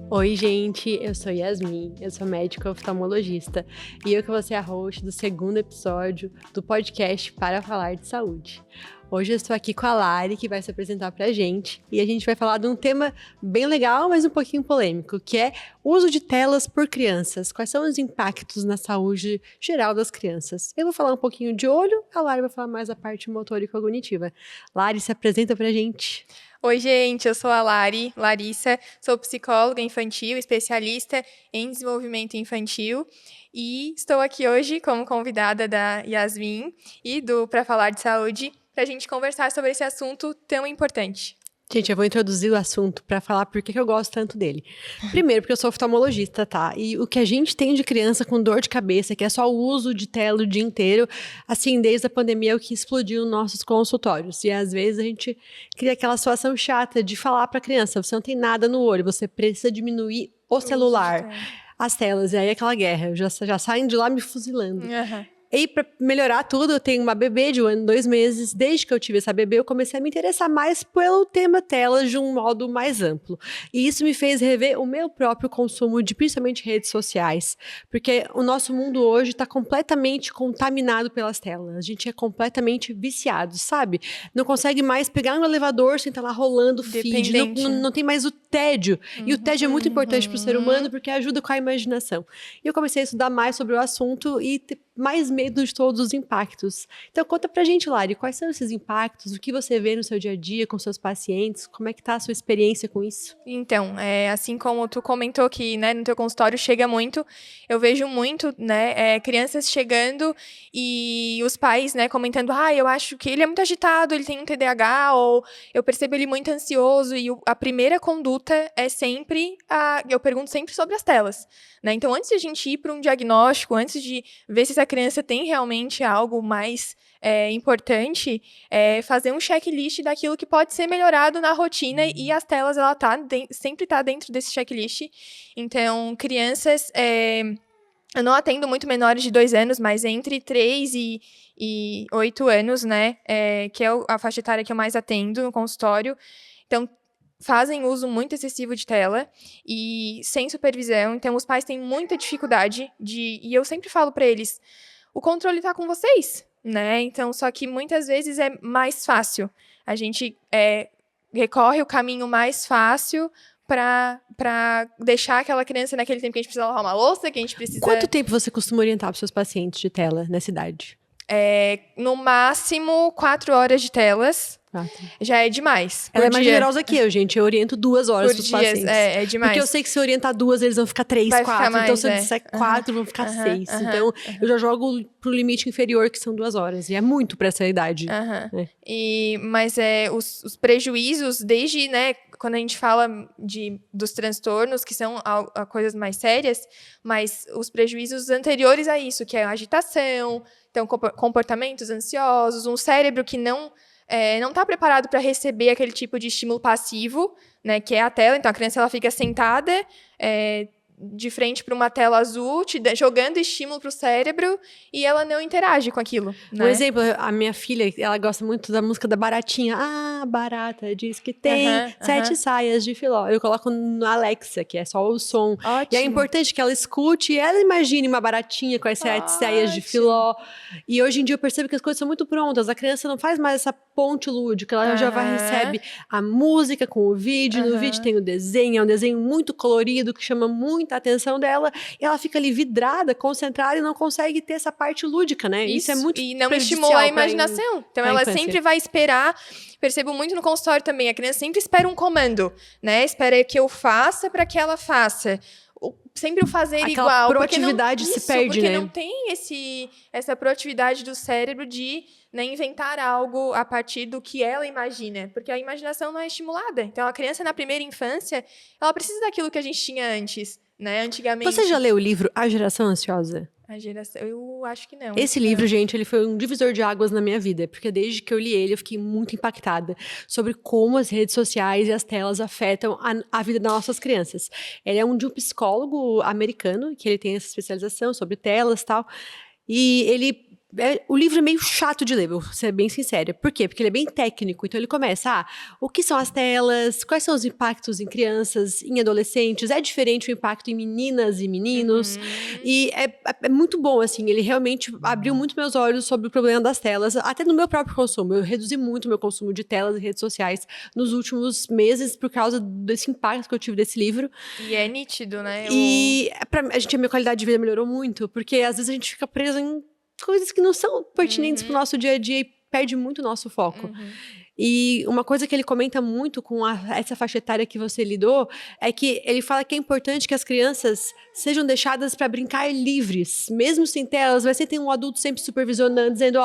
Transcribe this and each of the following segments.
Oi, gente, eu sou Yasmin, eu sou médica oftalmologista e eu que vou ser a host do segundo episódio do podcast Para Falar de Saúde. Hoje eu estou aqui com a Lari, que vai se apresentar pra gente, e a gente vai falar de um tema bem legal, mas um pouquinho polêmico, que é o uso de telas por crianças. Quais são os impactos na saúde geral das crianças? Eu vou falar um pouquinho de olho, a Lari vai falar mais a parte motora e cognitiva. Lari, se apresenta pra gente. Oi, gente, eu sou a Larissa, sou psicóloga infantil, especialista em desenvolvimento infantil e estou aqui hoje como convidada da Yasmin e do Pra Falar de Saúde para a gente conversar sobre esse assunto tão importante. Gente, eu vou introduzir o assunto para falar por que eu gosto tanto dele. Primeiro, porque eu sou oftalmologista, tá? E o que a gente tem de criança com dor de cabeça, que é só o uso de tela o dia inteiro, assim, desde a pandemia, é o que explodiu nos nossos consultórios. E às vezes a gente cria aquela situação chata de falar para a criança, você não tem nada no olho, você precisa diminuir o celular, as telas. E aí aquela guerra, já saem de lá me fuzilando. Uhum. E para melhorar tudo, eu tenho uma bebê de 1 ano e 2 meses. Desde que eu tive essa bebê, eu comecei a me interessar mais pelo tema telas de um modo mais amplo. E isso me fez rever o meu próprio consumo de, principalmente, redes sociais. Porque o nosso mundo hoje está completamente contaminado pelas telas. A gente é completamente viciado, sabe? Não consegue mais pegar um elevador sem estar lá rolando feed. Não tem mais o tédio. E o tédio é muito importante para o ser humano porque ajuda com a imaginação. E eu comecei a estudar mais sobre o assunto e mais medo de todos os impactos. Então conta pra gente, Lari, quais são esses impactos? O que você vê no seu dia a dia com seus pacientes? Como é que tá a sua experiência com isso? Então, assim como tu comentou que, né, no teu consultório chega muito, eu vejo muito, né, crianças chegando e os pais, né, comentando, eu acho que ele é muito agitado, ele tem um TDAH, ou eu percebo ele muito ansioso, e a primeira conduta é sempre, eu pergunto sempre sobre as telas, né, então antes de a gente ir para um diagnóstico, antes de ver se essa criança tem realmente algo mais importante, fazer um checklist daquilo que pode ser melhorado na rotina, e as telas, ela sempre tá dentro desse checklist. Então, crianças, eu não atendo muito menores de 2 anos, mas entre 3 e 8 anos, né, que é a faixa etária que eu mais atendo no consultório. Então, fazem uso muito excessivo de tela e sem supervisão. Então, os pais têm muita dificuldade e eu sempre falo para eles, o controle tá com vocês, né? Então, só que muitas vezes é mais fácil. A gente recorre o caminho mais fácil para deixar aquela criança naquele tempo que a gente precisa lavar uma louça, que a gente precisa... Quanto tempo você costuma orientar para os seus pacientes de tela nessa idade? No máximo 4 horas de telas. Já é demais. Ela é mais generosa que eu, gente. Eu oriento 2 horas para os pacientes. É demais. Porque eu sei que se eu orientar 2, eles vão ficar 3, 4. Então, se eu disser 4, vão ficar 6. Então, eu já jogo pro limite inferior, que são 2 horas. E é muito para essa idade. Mas os prejuízos, desde, né, quando a gente fala dos transtornos, que são coisas mais sérias, mas os prejuízos anteriores a isso, que é a agitação, então, comportamentos ansiosos, um cérebro que não está preparado para receber aquele tipo de estímulo passivo, né, que é a tela. Então, a criança ela fica sentada de frente para uma tela azul, jogando estímulo para o cérebro, e ela não interage com aquilo. Né? Um exemplo, a minha filha, ela gosta muito da música da Baratinha. Ah, barata diz que tem 7 saias de filó. Eu coloco no Alexa, que é só o som. Ótimo. E é importante que ela escute e ela imagine uma baratinha com as 7 saias de filó. E hoje em dia eu percebo que as coisas são muito prontas. A criança não faz mais essa ponte lúdica. Ela já recebe a música com o vídeo. No vídeo tem o desenho. É um desenho muito colorido que chama muito a atenção dela, e ela fica ali vidrada, concentrada, e não consegue ter essa parte lúdica, né? Isso é muito e não estimula a imaginação. Então, ela sempre vai esperar. Percebo muito no consultório também, a criança sempre espera um comando, né? Espera que eu faça para que ela faça. Sempre o fazer aquela igual. A proatividade se perde, porque né? Porque não tem essa proatividade do cérebro de, né, inventar algo a partir do que ela imagina. Porque a imaginação não é estimulada. Então, a criança, na primeira infância, ela precisa daquilo que a gente tinha antes, né? Antigamente. Você já leu o livro A Geração Ansiosa? A geração, eu acho que não. Esse livro, gente, ele foi um divisor de águas na minha vida, porque desde que eu li ele, eu fiquei muito impactada sobre como as redes sociais e as telas afetam a vida das nossas crianças. Ele é de um psicólogo americano, que ele tem essa especialização sobre telas e tal, e ele O livro é meio chato de ler, vou ser bem sincera. Por quê? Porque ele é bem técnico. Então, ele começa, o que são as telas? Quais são os impactos em crianças, em adolescentes? É diferente o impacto em meninas e meninos? E é muito bom, assim. Ele realmente abriu muito meus olhos sobre o problema das telas, até no meu próprio consumo. Eu reduzi muito o meu consumo de telas e redes sociais nos últimos meses por causa desse impacto que eu tive desse livro. E é nítido, né? E a minha qualidade de vida melhorou muito, porque às vezes a gente fica preso em coisas que não são pertinentes pro nosso dia a dia e perde muito o nosso foco. E uma coisa que ele comenta muito com essa faixa etária que você lidou é que ele fala que é importante que as crianças sejam deixadas para brincar livres, mesmo sem telas. Vai ser ter um adulto sempre supervisionando, dizendo,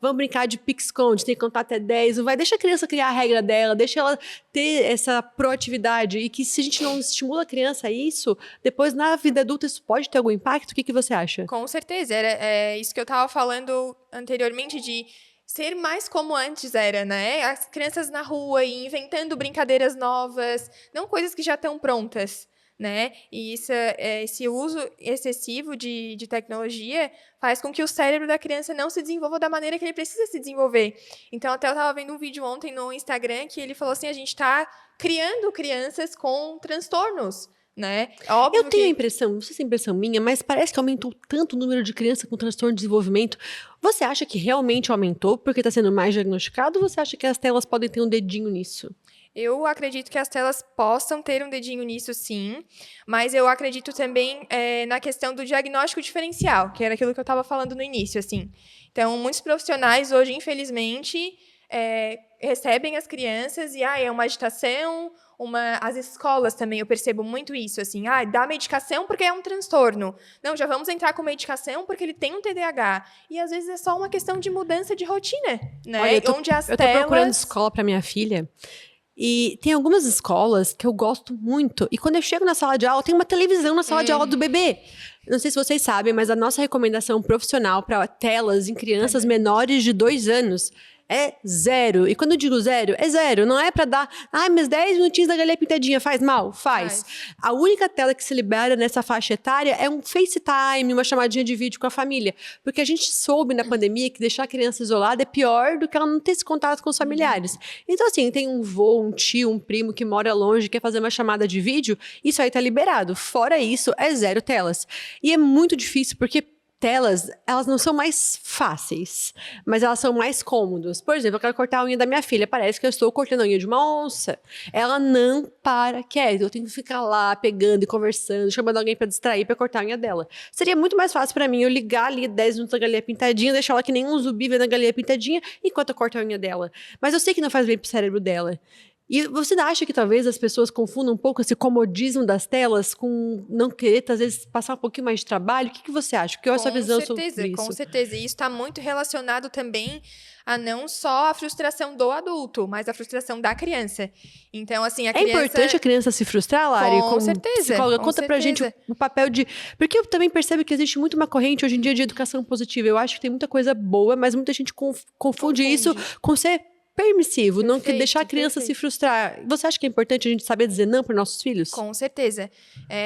vamos brincar de pique-esconde, tem que contar até 10. Não vai, deixa a criança criar a regra dela, deixa ela ter essa proatividade. E que se a gente não estimula a criança a isso, depois na vida adulta isso pode ter algum impacto? O que você acha? Com certeza. Era isso que eu estava falando anteriormente de ser mais como antes era, né? As crianças na rua e inventando brincadeiras novas, não coisas que já estão prontas, né? E esse uso excessivo de tecnologia faz com que o cérebro da criança não se desenvolva da maneira que ele precisa se desenvolver. Então, até eu estava vendo um vídeo ontem no Instagram que ele falou assim, a gente está criando crianças com transtornos, né? Óbvio eu tenho a impressão, não sei se é impressão minha, mas parece que aumentou tanto o número de crianças com transtorno de desenvolvimento. Você acha que realmente aumentou porque está sendo mais diagnosticado ou você acha que as telas podem ter um dedinho nisso? Eu acredito que as telas possam ter um dedinho nisso, sim, mas eu acredito também na questão do diagnóstico diferencial, que era aquilo que eu estava falando no início, assim. Então, muitos profissionais hoje, infelizmente, recebem as crianças e é uma agitação, as escolas também, eu percebo muito isso, assim, dá medicação porque é um transtorno. Não, já vamos entrar com medicação porque ele tem um TDAH. E, às vezes, é só uma questão de mudança de rotina, né? Olha, eu tô procurando escola para minha filha. E tem algumas escolas que eu gosto muito. E quando eu chego na sala de aula, tem uma televisão na sala de aula do bebê. Não sei se vocês sabem, mas a nossa recomendação profissional para telas em crianças menores de 2 anos é 0. E quando eu digo 0, é 0. Não é pra dar, mas 10 minutinhos da galinha pintadinha faz mal? Faz. A única tela que se libera nessa faixa etária é um FaceTime, uma chamadinha de vídeo com a família. Porque a gente soube na pandemia que deixar a criança isolada é pior do que ela não ter esse contato com os familiares. Então, assim, tem um vô, um tio, um primo que mora longe, quer fazer uma chamada de vídeo, isso aí tá liberado. Fora isso, é 0 telas. E é muito difícil, porque telas, elas não são mais fáceis, mas elas são mais cômodas. Por exemplo, eu quero cortar a unha da minha filha, parece que eu estou cortando a unha de uma onça. Ela não para quieto, eu tenho que ficar lá pegando e conversando, chamando alguém para distrair, para cortar a unha dela. Seria muito mais fácil para mim eu ligar ali 10 minutos da galinha pintadinha, deixar ela que nem um zumbi vendo a galinha pintadinha enquanto eu corto a unha dela. Mas eu sei que não faz bem pro cérebro dela. E você acha que talvez as pessoas confundam um pouco esse comodismo das telas com não querer, às vezes, passar um pouquinho mais de trabalho? O que você acha? Qual é a sua visão sobre isso? Com certeza. E isso está muito relacionado também a não só a frustração do adulto, mas a frustração da criança. Então, assim, a criança... É importante a criança se frustrar, Lari? Com certeza. Psicóloga, conta pra gente o papel de... Porque eu também percebo que existe muito uma corrente hoje em dia de educação positiva. Eu acho que tem muita coisa boa, mas muita gente confunde isso com ser permissivo, não deixar a criança se frustrar. Você acha que é importante a gente saber dizer não para nossos filhos? Com certeza.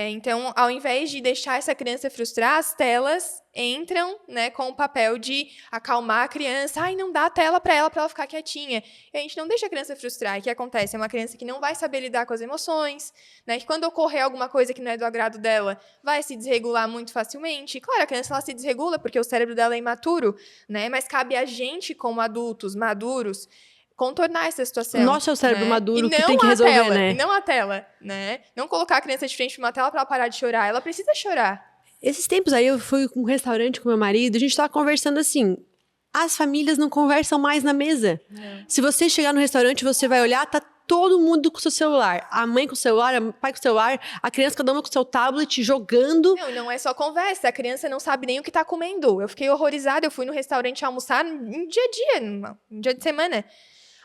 Então, ao invés de deixar essa criança frustrar, as telas entram, né, com o papel de acalmar a criança. Não dá a tela para ela ficar quietinha. E a gente não deixa a criança frustrar. E o que acontece? É uma criança que não vai saber lidar com as emoções, né, que quando ocorrer alguma coisa que não é do agrado dela, vai se desregular muito facilmente. Claro, a criança ela se desregula porque o cérebro dela é imaturo, né, mas cabe a gente, como adultos maduros, contornar essa situação. Nossa, é o cérebro maduro que tem que resolver, né? E não a tela, né? Não colocar a criança de frente para uma tela para ela parar de chorar. Ela precisa chorar. Esses tempos aí, eu fui com um restaurante com meu marido, a gente tava conversando assim, as famílias não conversam mais na mesa. Se você chegar no restaurante, você vai olhar, tá todo mundo com o seu celular. A mãe com o celular, o pai com o celular, a criança cada uma com o seu tablet, jogando. Não é só conversa, a criança não sabe nem o que tá comendo. Eu fiquei horrorizada, eu fui no restaurante almoçar um dia a dia, um dia de semana.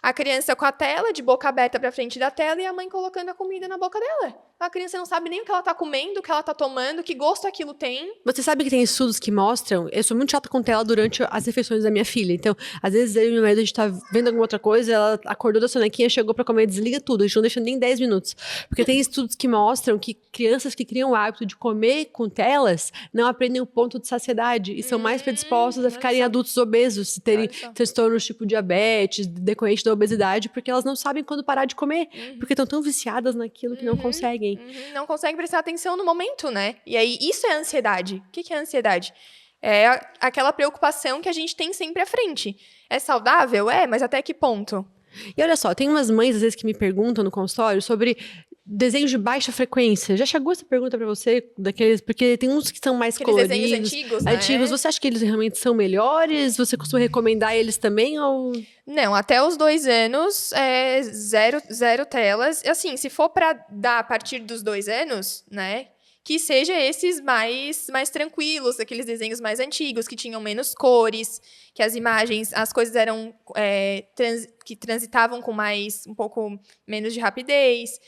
A criança com a tela, de boca aberta pra frente da tela, e a mãe colocando a comida na boca dela. A criança não sabe nem o que ela tá comendo, o que ela tá tomando, que gosto aquilo tem. Você sabe que tem estudos que mostram... Eu sou muito chata com tela durante as refeições da minha filha. Então, às vezes, eu e meu marido, a gente tá vendo alguma outra coisa, ela acordou da sonequinha, chegou pra comer, desliga tudo. A gente não deixa nem 10 minutos. Porque tem estudos que mostram que crianças que criam o hábito de comer com telas não aprendem o ponto de saciedade e são mais predispostas a ficarem adultos obesos, se terem transtornos tipo diabetes, decorrente da obesidade, porque elas não sabem quando parar de comer. Porque estão tão viciadas naquilo que não conseguem. Não consegue prestar atenção no momento, né? E aí, isso é ansiedade. O que é ansiedade? É aquela preocupação que a gente tem sempre à frente. É saudável? É, mas até que ponto? E olha só, tem umas mães, às vezes, que me perguntam no consultório sobre desenhos de baixa frequência. Já chegou essa pergunta pra você? Daqueles, porque tem uns que são mais Aqueles coloridos. desenhos antigos, né? Antigos. Você acha que eles realmente são melhores? Você costuma recomendar eles também? Ou... Não, até os 2 anos, zero telas. Assim, se for pra dar a partir dos 2 anos, né? Que seja esses mais tranquilos, aqueles desenhos mais antigos, que tinham menos cores, que as imagens, as coisas eram que transitavam com um pouco menos de rapidez,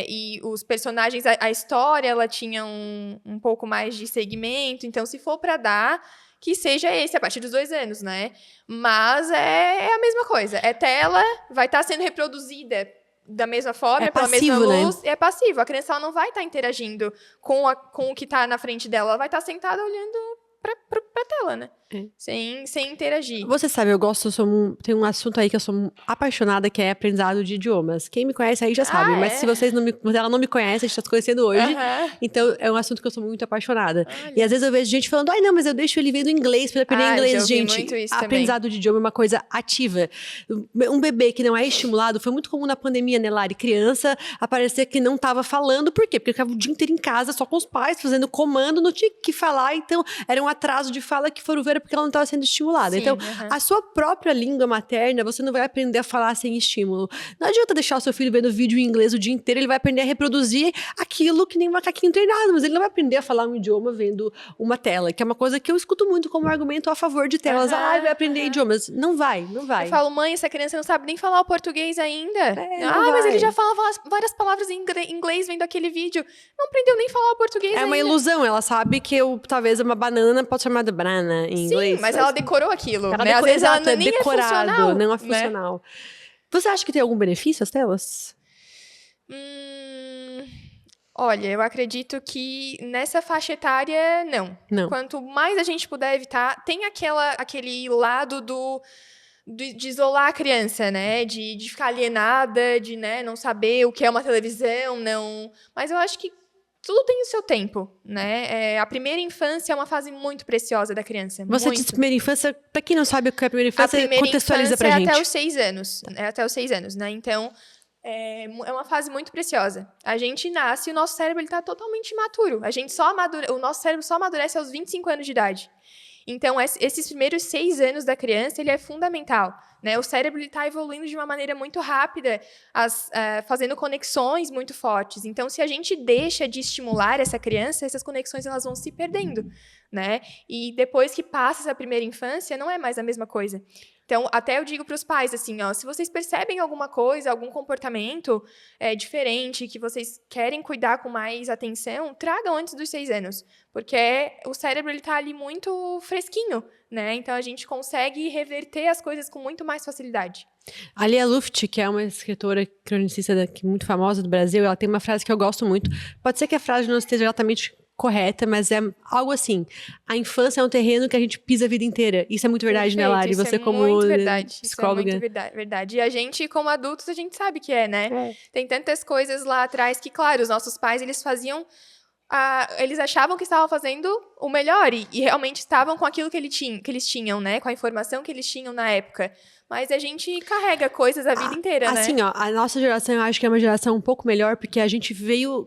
e os personagens, a história, ela tinha um pouco mais de segmento. Então, se for para dar, que seja esse a partir dos 2 anos, né? Mas é a mesma coisa. É tela, vai estar sendo reproduzida da mesma forma, pela mesma luz, né? É passivo. A criança ela não vai estar interagindo com o que está na frente dela, ela vai estar sentada olhando pra tela, né? Sem interagir. Você sabe, tem um assunto aí que eu sou apaixonada, que é aprendizado de idiomas. Quem me conhece aí já sabe, mas se ela não me conhece, a gente tá se conhecendo hoje, então é um assunto que eu sou muito apaixonada. Olha. E às vezes eu vejo gente falando, não, mas eu deixo ele vendo inglês pra ele aprender inglês. Já ouvi Gente, muito isso aprendizado também. de idioma é uma coisa ativa. Um bebê que não é estimulado, foi muito comum na pandemia, né, Lari? Criança aparecer que não tava falando, por quê? Porque ficava o dia inteiro em casa, só com os pais, fazendo comando, não tinha que falar, então era um atraso de fala que foram ver porque ela não estava sendo estimulada. Sim, então, a sua própria língua materna, você não vai aprender a falar sem estímulo. Não adianta deixar o seu filho vendo vídeo em inglês o dia inteiro, ele vai aprender a reproduzir aquilo que nem um macaquinho treinado, mas ele não vai aprender a falar um idioma vendo uma tela, que é uma coisa que eu escuto muito como argumento a favor de telas. Vai aprender idiomas. Não vai. Eu falo, mãe, essa criança não sabe nem falar o português ainda. Mas ele já fala várias palavras em inglês vendo aquele vídeo. Não aprendeu nem a falar o português ainda. É uma ilusão, ela sabe que talvez uma banana pode ser chamada banana em inglês. Sim, mas ela decorou aquilo, ela né? Às vezes ela nem decorado, é funcional. Não é funcional. Né? Você acha que tem algum benefício as telas? Olha, eu acredito que nessa faixa etária, não. Quanto mais a gente puder evitar, tem aquele lado de isolar a criança, né? De ficar alienada, de, né, não saber o que é uma televisão, não. Mas eu acho que tudo tem o seu tempo, né? A primeira infância é uma fase muito preciosa da criança. Você disse primeira infância, pra quem não sabe o que é a primeira infância, contextualiza pra gente. Até os 6 anos. É até os 6 anos, né? Então, é uma fase muito preciosa. A gente nasce e o nosso cérebro está totalmente imaturo. O nosso cérebro só amadurece aos 25 anos de idade. Então, esses primeiros 6 anos da criança, ele é fundamental, né? O cérebro está evoluindo de uma maneira muito rápida, fazendo conexões muito fortes. Então, se a gente deixa de estimular essa criança, essas conexões elas vão se perdendo, né? E depois que passa essa primeira infância, não é mais a mesma coisa. Então, até eu digo para os pais, assim, se vocês percebem alguma coisa, algum comportamento diferente, que vocês querem cuidar com mais atenção, tragam antes dos 6 anos. Porque o cérebro está ali muito fresquinho, né? Então, a gente consegue reverter as coisas com muito mais facilidade. A Lia Luft, que é uma escritora cronicista muito famosa do Brasil, ela tem uma frase que eu gosto muito. Pode ser que a frase não esteja exatamente correta, mas é algo assim: a infância é um terreno que a gente pisa a vida inteira. Isso é muito verdade, Perfeito, né, Lari? Você é como muito verdade. psicóloga. Isso é muito verdade. E a gente, como adultos, a gente sabe que né? Tem tantas coisas lá atrás que, claro, os nossos pais, eles faziam... eles achavam que estavam fazendo o melhor e realmente estavam com aquilo que eles tinham, né? Com a informação que eles tinham na época. Mas a gente carrega coisas a vida inteira, né? Assim, a nossa geração, eu acho que é uma geração um pouco melhor, porque a gente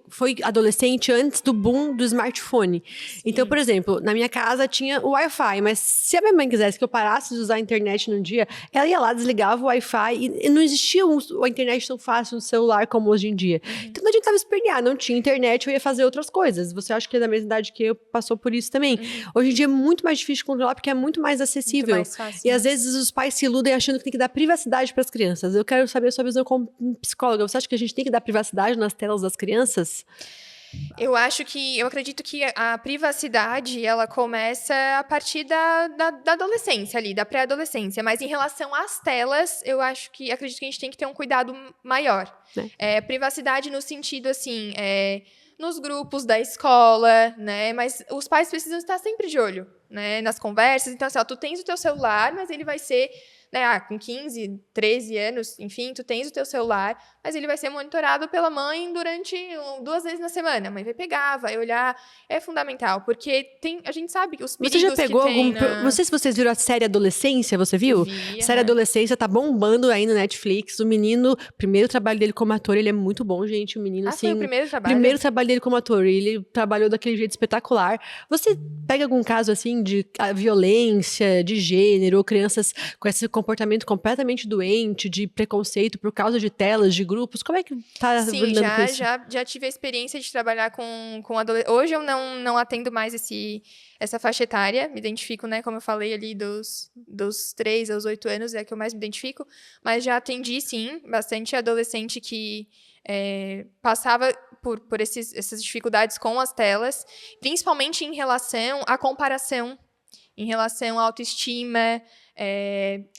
foi adolescente antes do boom do smartphone. Sim. Então, por exemplo, na minha casa tinha o Wi-Fi, mas se a minha mãe quisesse que eu parasse de usar a internet num dia, ela ia lá, desligava o Wi-Fi, e não existia a internet tão fácil no celular como hoje em dia. Então, não adiantava espernear, não tinha internet, eu ia fazer outras coisas. Você acha que é da mesma idade que eu passou por isso também. Hoje em dia é muito mais difícil de controlar porque é muito mais acessível. Muito mais fácil, E né? às vezes os pais se iludem achando que tem que dar privacidade para as crianças. Eu quero saber a sua visão como psicóloga. Você acha que a gente tem que dar privacidade nas telas das crianças? Eu acredito que a privacidade, ela começa a partir da adolescência ali, da pré-adolescência. Mas em relação às telas, acredito que a gente tem que ter um cuidado maior. Privacidade no sentido, assim, nos grupos da escola, né? Mas os pais precisam estar sempre de olho, né? Nas conversas. Então, assim, ó, tu tens o teu celular, mas ele vai ser... né, com 15, 13 anos, enfim, tu tens o teu celular, mas ele vai ser monitorado pela mãe durante 2 vezes na semana. A mãe vai pegar, vai olhar. É fundamental, porque a gente sabe que os perigos Você já pegou que tem Não sei se vocês viram a série Adolescência, você viu? Vi, Série Adolescência tá bombando aí no Netflix. O menino, primeiro trabalho dele como ator, ele é muito bom, gente. O menino, assim... foi o primeiro trabalho? Primeiro trabalho dele como ator. Ele trabalhou daquele jeito espetacular. Você pega algum caso, assim, de violência, de gênero, ou crianças com esse comportamento completamente doente, de preconceito por causa de telas, de grupos? Como é que tá Sim, lidando com isso? já tive a experiência de trabalhar com adolescentes. Hoje eu não atendo mais essa faixa etária, me identifico, né, como eu falei ali, dos 3 aos 8 anos, é a que eu mais me identifico, mas já atendi, sim, bastante adolescente que passava por essas dificuldades com as telas, principalmente em relação à comparação, em relação à autoestima,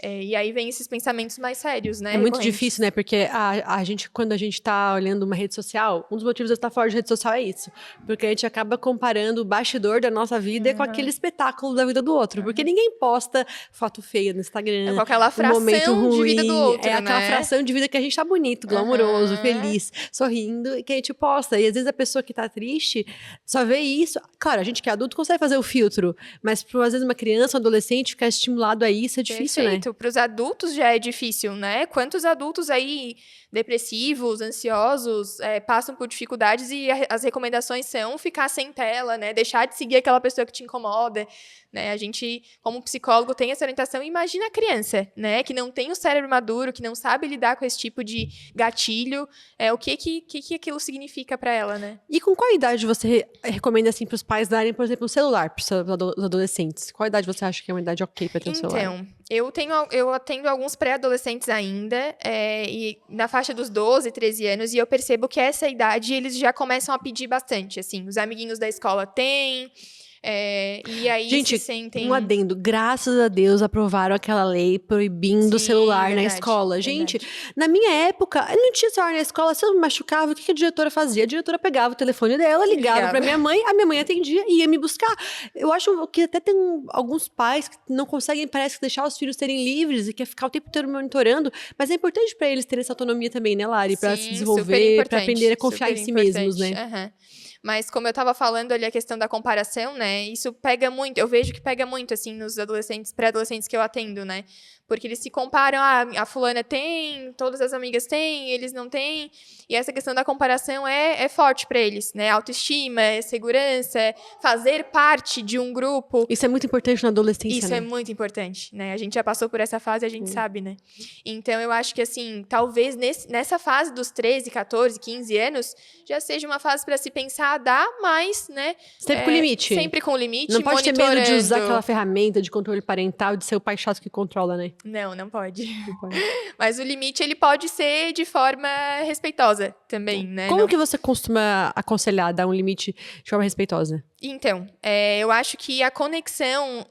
e aí vem esses pensamentos mais sérios, né? É muito recorrentes. difícil, né? Porque a gente, quando a gente tá olhando uma rede social, um dos motivos de eu estar fora de rede social é isso. Porque a gente acaba comparando o bastidor da nossa vida com aquele espetáculo da vida do outro. Porque ninguém posta foto feia no Instagram. Com aquela um momento fração de ruim, vida do outro, é aquela né? fração de vida que a gente tá bonito, glamouroso, feliz, sorrindo, e que a gente posta. E às vezes a pessoa que tá triste só vê isso. Claro, a gente que é adulto consegue fazer o filtro, mas às vezes uma criança, um adolescente, ficar estimulado a isso é difícil, Perfeito. né? Para os adultos já é difícil, né? Quantos adultos aí depressivos, ansiosos, passam por dificuldades e as recomendações são ficar sem tela, né? Deixar de seguir aquela pessoa que te incomoda, né? A gente, como psicólogo, tem essa orientação. Imagina a criança, né? Que não tem o cérebro maduro, que não sabe lidar com esse tipo de gatilho. O que aquilo significa para ela, né? E com qual idade você recomenda, assim, para os pais darem, por exemplo, um celular para os adolescentes? Qual idade você acha que é uma idade ok para ter um celular? Então, eu atendo alguns pré-adolescentes ainda, e na faixa dos 12, 13 anos, e eu percebo que essa idade eles já começam a pedir bastante, assim, os amiguinhos da escola têm, e aí Gente, se sentem... um adendo, graças a Deus aprovaram aquela lei proibindo o Sim, celular na verdade, escola. Gente, verdade. na minha época, eu não tinha celular na escola, se eu me machucava, o que a diretora fazia? A diretora pegava o telefone dela, ligava pra minha mãe, a minha mãe atendia e ia me buscar. Eu acho que até tem alguns pais que não conseguem, parece que, deixar os filhos serem livres e quer ficar o tempo inteiro monitorando, mas é importante pra eles terem essa autonomia também, né, Lari? Pra se desenvolver, pra aprender a confiar em si mesmos, né? Uhum. Mas como eu estava falando ali, a questão da comparação, né? Isso pega muito, eu vejo que pega muito, assim, nos adolescentes, pré-adolescentes que eu atendo, né? Porque eles se comparam, a fulana tem, todas as amigas têm, eles não têm. E essa questão da comparação é forte para eles, né? Autoestima, segurança, fazer parte de um grupo. Isso é muito importante na adolescência, Isso né? é muito importante, né? A gente já passou por essa fase, a gente sabe, né? Então, eu acho que, assim, talvez nessa fase dos 13, 14, 15 anos, já seja uma fase para se pensar, dar mais, né? Sempre com limite. Sempre com limite, Não pode ter medo de monitorando. usar aquela ferramenta de controle parental, de ser o pai chato que controla, né? Não pode. Não pode. Mas o limite, ele pode ser de forma respeitosa também, né? Como que você costuma aconselhar, dar um limite de forma respeitosa? Então, eu acho que a conexão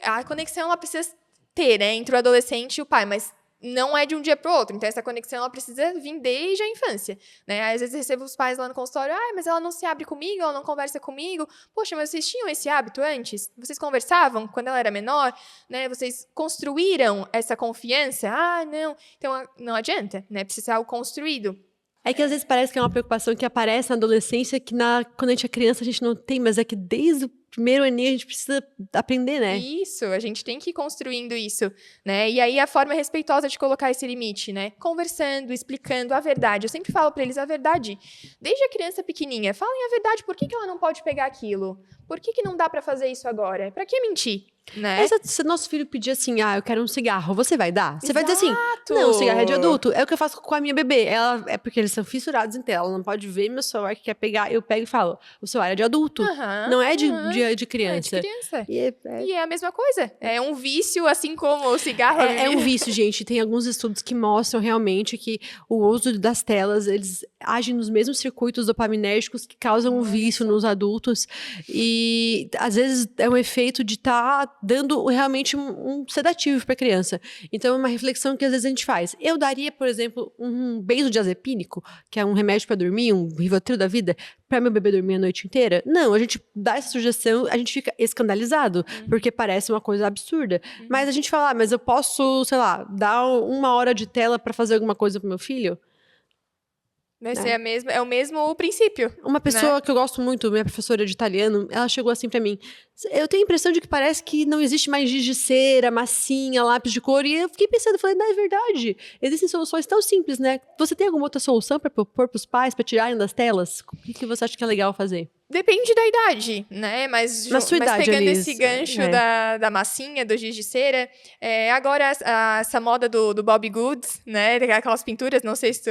ela precisa ter, né, entre o adolescente e o pai, mas não é de um dia para o outro. Então, essa conexão ela precisa vir desde a infância, né? Às vezes eu recebo os pais lá no consultório, mas ela não se abre comigo, ela não conversa comigo. Poxa, mas vocês tinham esse hábito antes? Vocês conversavam quando ela era menor? Né? Vocês construíram essa confiança? Não. Então, não adianta, né? Precisa ser algo construído. É que às vezes parece que é uma preocupação que aparece na adolescência, que quando a gente é criança a gente não tem, mas é que desde o primeiro aninho a gente precisa aprender, né? Isso, a gente tem que ir construindo isso, né? E aí a forma respeitosa de colocar esse limite, né? Conversando, explicando a verdade. Eu sempre falo pra eles a verdade. Desde a criança pequenininha, falem a verdade. Por que ela não pode pegar aquilo? Por que não dá pra fazer isso agora? Pra que mentir? Né? Se nosso filho pedir assim, eu quero um cigarro, você vai dar? Você vai dizer assim, Exato. não, o cigarro é de adulto. É o que eu faço com a minha bebê. É porque eles são fissurados em tela, ela não pode ver meu celular que quer pegar. Eu pego e falo, o celular é de adulto. Não é de de criança. É de criança. E E é a mesma coisa. É um vício, assim como o cigarro. é um vício, gente. Tem alguns estudos que mostram realmente que o uso das telas, eles agem nos mesmos circuitos dopaminérgicos que causam um vício nos adultos. E às vezes é um efeito de estar dando realmente um sedativo para a criança. Então é uma reflexão que às vezes a gente faz. Eu daria, por exemplo, um benzodiazepínico, que é um remédio para dormir, um Rivotril da vida, para meu bebê dormir a noite inteira? Não, a gente dá essa sugestão, a gente fica escandalizado, porque parece uma coisa absurda. Mas a gente fala, mas eu posso, sei lá, dar 1 hora de tela para fazer alguma coisa pro meu filho? Vai ser é o mesmo princípio. Uma pessoa que eu gosto muito, minha professora de italiano, ela chegou assim pra mim. Eu tenho a impressão de que parece que não existe mais giz de cera, massinha, lápis de cor. E eu fiquei pensando, falei, não, é verdade. Existem soluções tão simples, né? Você tem alguma outra solução pra propor pros pais, pra tirarem das telas? O que você acha que é legal fazer? Depende da idade, né? Mas sua idade, pegando Alice, esse gancho da massinha, do giz de cera, agora essa moda do Bobbie Goods, né? Aquelas pinturas, não sei se tu...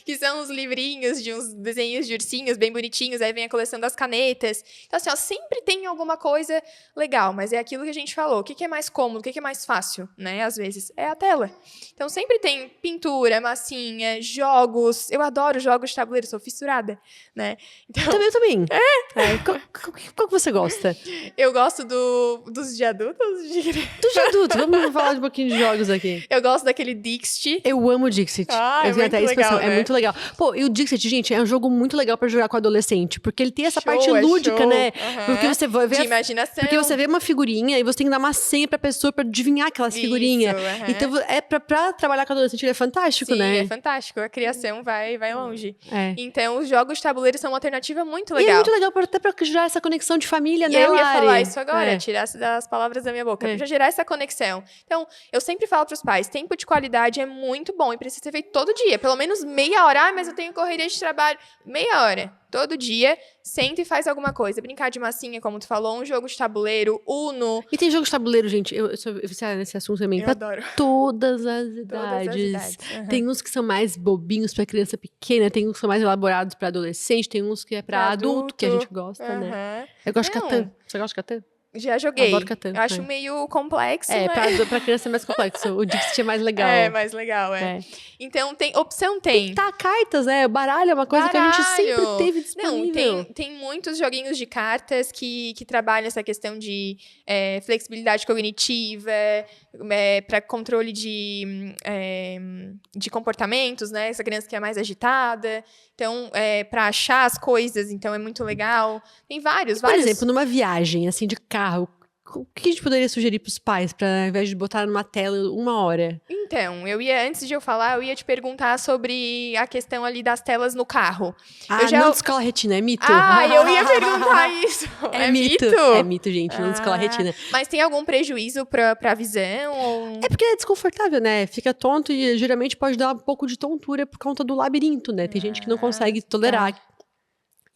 que são uns livrinhos de uns desenhos de ursinhos bem bonitinhos, aí vem a coleção das canetas. Então, assim, ó, sempre tem alguma coisa legal, mas é aquilo que a gente falou. O que é mais cômodo, o que é mais fácil, né? Às vezes, é a tela. Então, sempre tem pintura, massinha, jogos. Eu adoro jogos de tabuleiro, sou fissurada, né? Então, Eu também. Qual que você gosta? eu gosto dos de adultos. Dos de adulto. Vamos falar um pouquinho de jogos aqui. Eu gosto daquele Dixit. Eu amo o Dixit. É muito legal, é muito legal. Pô, e o Dixit, gente, é um jogo muito legal pra jogar com adolescente, porque ele tem essa parte lúdica, né? Porque você vai ver de imaginação. Porque você vê uma figurinha e você tem que dar uma senha pra pessoa pra adivinhar aquelas figurinhas. Então, pra trabalhar com adolescente, ele é fantástico, Sim, né? é fantástico. A criação vai longe. É. Então, os jogos de tabuleiro são uma alternativa muito E legal. é muito legal até pra gerar essa conexão de família, E né, eu ia Lari? falar isso agora, tirar das palavras da minha boca. Pra gerar essa conexão. Então, eu sempre falo pros pais, tempo de qualidade é muito bom e precisa ser feito todo dia. Pelo menos meia hora. Mas eu tenho correria de trabalho. Meia hora. Todo dia, senta e faz alguma coisa. Brincar de massinha, como tu falou, um jogo de tabuleiro, Uno. E tem jogo de tabuleiro, gente, eu sou viciada nesse assunto também. Eu adoro. Todas as idades. Tem uns que são mais bobinhos pra criança pequena, tem uns que são mais elaborados pra adolescente, tem uns que é pra adulto, que a gente gosta, né? Eu gosto de Catan. Você gosta de Catan? Já joguei. Adoro Catan. Eu acho meio complexo, né? Pra criança é mais complexo. O Dixit é mais legal. É, mais legal, Então, opção tem. Tá, cartas, né? Baralho é uma coisa que a gente sempre teve disponível. Não, tem muitos joguinhos de cartas que trabalham essa questão de flexibilidade cognitiva, para controle de comportamentos, né? Essa criança que é mais agitada. Então, para achar as coisas, então é muito legal. Tem vários. Por exemplo, numa viagem, assim, de carro, o que a gente poderia sugerir pros pais, pra, ao invés de botar numa tela 1 hora? Então, antes de eu falar, eu ia te perguntar sobre a questão ali das telas no carro. Não descola a retina, é mito? Eu ia perguntar isso. É mito? É mito, gente, não descola a retina. Mas tem algum prejuízo pra visão? Ou... É porque é desconfortável, né? Fica tonto e geralmente pode dar um pouco de tontura por conta do labirinto, né? Tem gente que não consegue tolerar.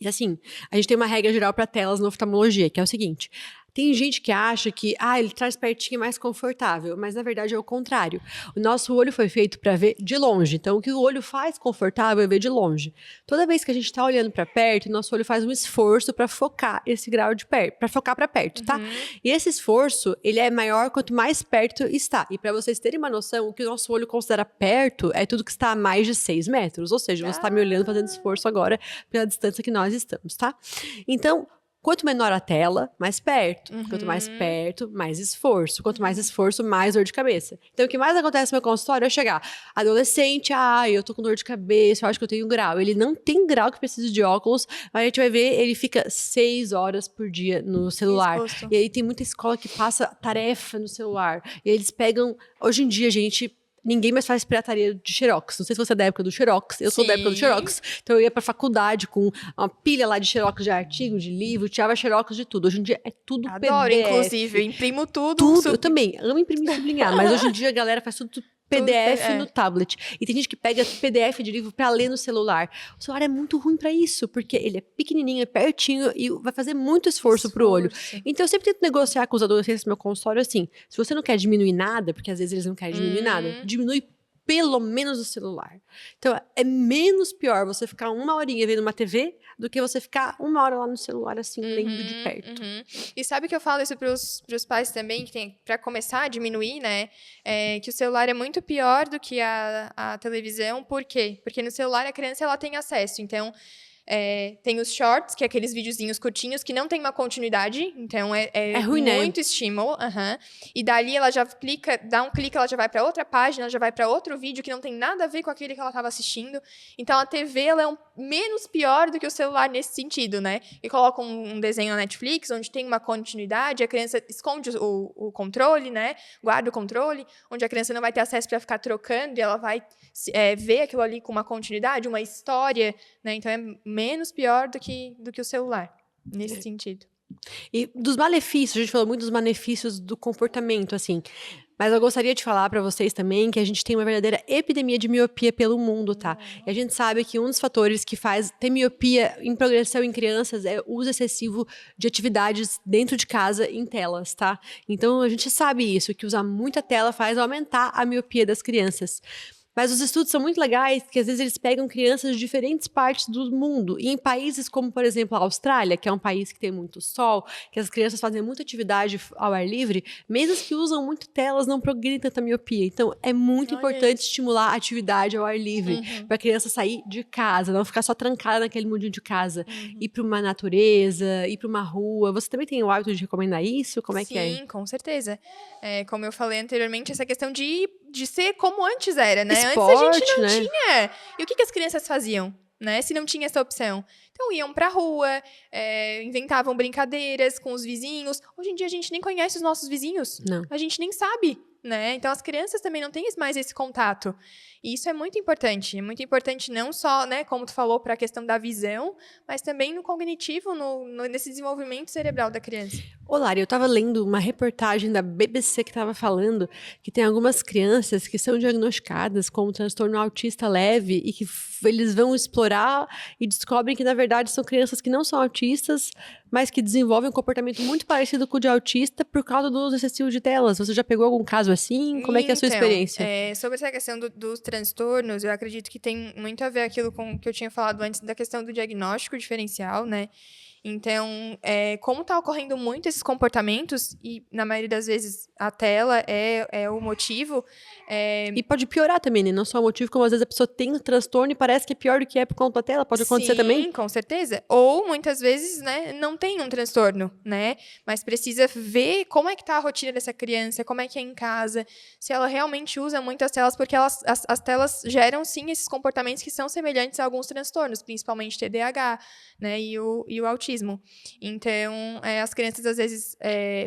E assim, a gente tem uma regra geral para telas na oftalmologia, que é o seguinte: tem gente que acha que, ele traz pertinho mais confortável, mas na verdade é o contrário. O nosso olho foi feito para ver de longe, então o que o olho faz confortável é ver de longe. Toda vez que a gente está olhando para perto, o nosso olho faz um esforço para focar esse grau de perto, para focar para perto, tá? E esse esforço, ele é maior quanto mais perto está. E para vocês terem uma noção, o que o nosso olho considera perto é tudo que está a mais de 6 metros, ou seja, você está me olhando fazendo esforço agora pela distância que nós estamos, tá? Então, quanto menor a tela, mais perto. Quanto mais perto, mais esforço. Quanto mais esforço, mais dor de cabeça. Então, o que mais acontece no meu consultório é chegar adolescente, eu tô com dor de cabeça, eu acho que eu tenho grau. Ele não tem grau que precisa de óculos, mas a gente vai ver, ele fica 6 horas por dia no celular. Exposto. E aí tem muita escola que passa tarefa no celular. E aí eles pegam... Hoje em dia, gente... Ninguém mais faz pirataria de xerox. Não sei se você é da época do xerox. Eu sou da época do xerox. Então eu ia pra faculdade com uma pilha lá de xerox de artigo, de livro. Tirava xerox de tudo. Hoje em dia é tudo Adoro, PDF. inclusive. Eu imprimo tudo. Tudo. Eu também. Amo imprimir e sublinhar. Mas hoje em dia a galera faz tudo PDF no tablet. E tem gente que pega PDF de livro pra ler no celular. O celular é muito ruim pra isso, porque ele é pequenininho, é pertinho e vai fazer muito esforço pro olho. Então eu sempre tento negociar com os adolescentes no meu consultório assim, se você não quer diminuir nada, porque às vezes eles não querem diminuir nada, diminui pelo menos o celular. Então, é menos pior você ficar 1 horinha vendo uma TV do que você ficar 1 hora lá no celular, assim, lendo de perto. E sabe que eu falo isso pros pais também, que tem, pra começar a diminuir, né? Que o celular é muito pior do que a televisão. Por quê? Porque no celular a criança ela tem acesso. Então, tem os shorts, que é aqueles videozinhos curtinhos que não tem uma continuidade, então é ruim, muito né? estímulo. E dali ela já dá um clique, ela já vai para outra página, ela já vai para outro vídeo que não tem nada a ver com aquele que ela estava assistindo. Então a TV ela é menos pior do que o celular nesse sentido, né? E coloca um desenho na Netflix onde tem uma continuidade, a criança esconde o controle, né? Guarda o controle, onde a criança não vai ter acesso para ficar trocando e ela vai ver aquilo ali com uma continuidade, uma história, né? Então é menos pior do que o celular, nesse sentido. E dos malefícios, a gente falou muito dos malefícios do comportamento, assim. Mas eu gostaria de falar para vocês também que a gente tem uma verdadeira epidemia de miopia pelo mundo, tá? E a gente sabe que um dos fatores que faz ter miopia em progressão em crianças é o uso excessivo de atividades dentro de casa em telas, tá? Então a gente sabe isso, que usar muita tela faz aumentar a miopia das crianças. Mas os estudos são muito legais, porque às vezes eles pegam crianças de diferentes partes do mundo. E em países como, por exemplo, a Austrália, que é um país que tem muito sol, que as crianças fazem muita atividade ao ar livre, mesmo as que usam muito telas não progridem tanta miopia. Então, é muito importante estimular a atividade ao ar livre, para a criança sair de casa, não ficar só trancada naquele mundinho de casa. Ir para uma natureza, ir para uma rua. Você também tem o hábito de recomendar isso? Como é que é? Sim, com certeza. Como eu falei anteriormente, essa questão de ser como antes era, né? Esporte, antes a gente não né? tinha. E o que as crianças faziam, né? Se não tinha essa opção. Então, iam pra rua, inventavam brincadeiras com os vizinhos. Hoje em dia, a gente nem conhece os nossos vizinhos. Não. A gente nem sabe, né? Então, as crianças também não têm mais esse contato. E isso é muito importante. É muito importante não só, né, como tu falou, para a questão da visão, mas também no cognitivo, nesse desenvolvimento cerebral da criança. Ô, Lari, eu tava lendo uma reportagem da BBC que tava falando que tem algumas crianças que são diagnosticadas com transtorno autista leve e que eles vão explorar e descobrem que, na verdade, são crianças que não são autistas, mas que desenvolvem um comportamento muito parecido com o de autista por causa do uso excessivo de telas. Você já pegou algum caso assim? Como é que é a sua experiência? Sobre essa questão dos transtornos, eu acredito que tem muito a ver aquilo com que eu tinha falado antes da questão do diagnóstico diferencial, né? Então, como está ocorrendo muito esses comportamentos, e na maioria das vezes a tela é o motivo. E pode piorar também, né? Não só o motivo, como às vezes a pessoa tem um transtorno e parece que é pior do que é por conta da tela. Pode acontecer também? Sim, com certeza. Ou, muitas vezes, né, não tem um transtorno, né? Mas precisa ver como é que tá a rotina dessa criança, como é que é em casa, se ela realmente usa muito as telas, porque as telas geram, sim, esses comportamentos que são semelhantes a alguns transtornos, principalmente TDAH, né, e o autismo. Então, as crianças, às vezes,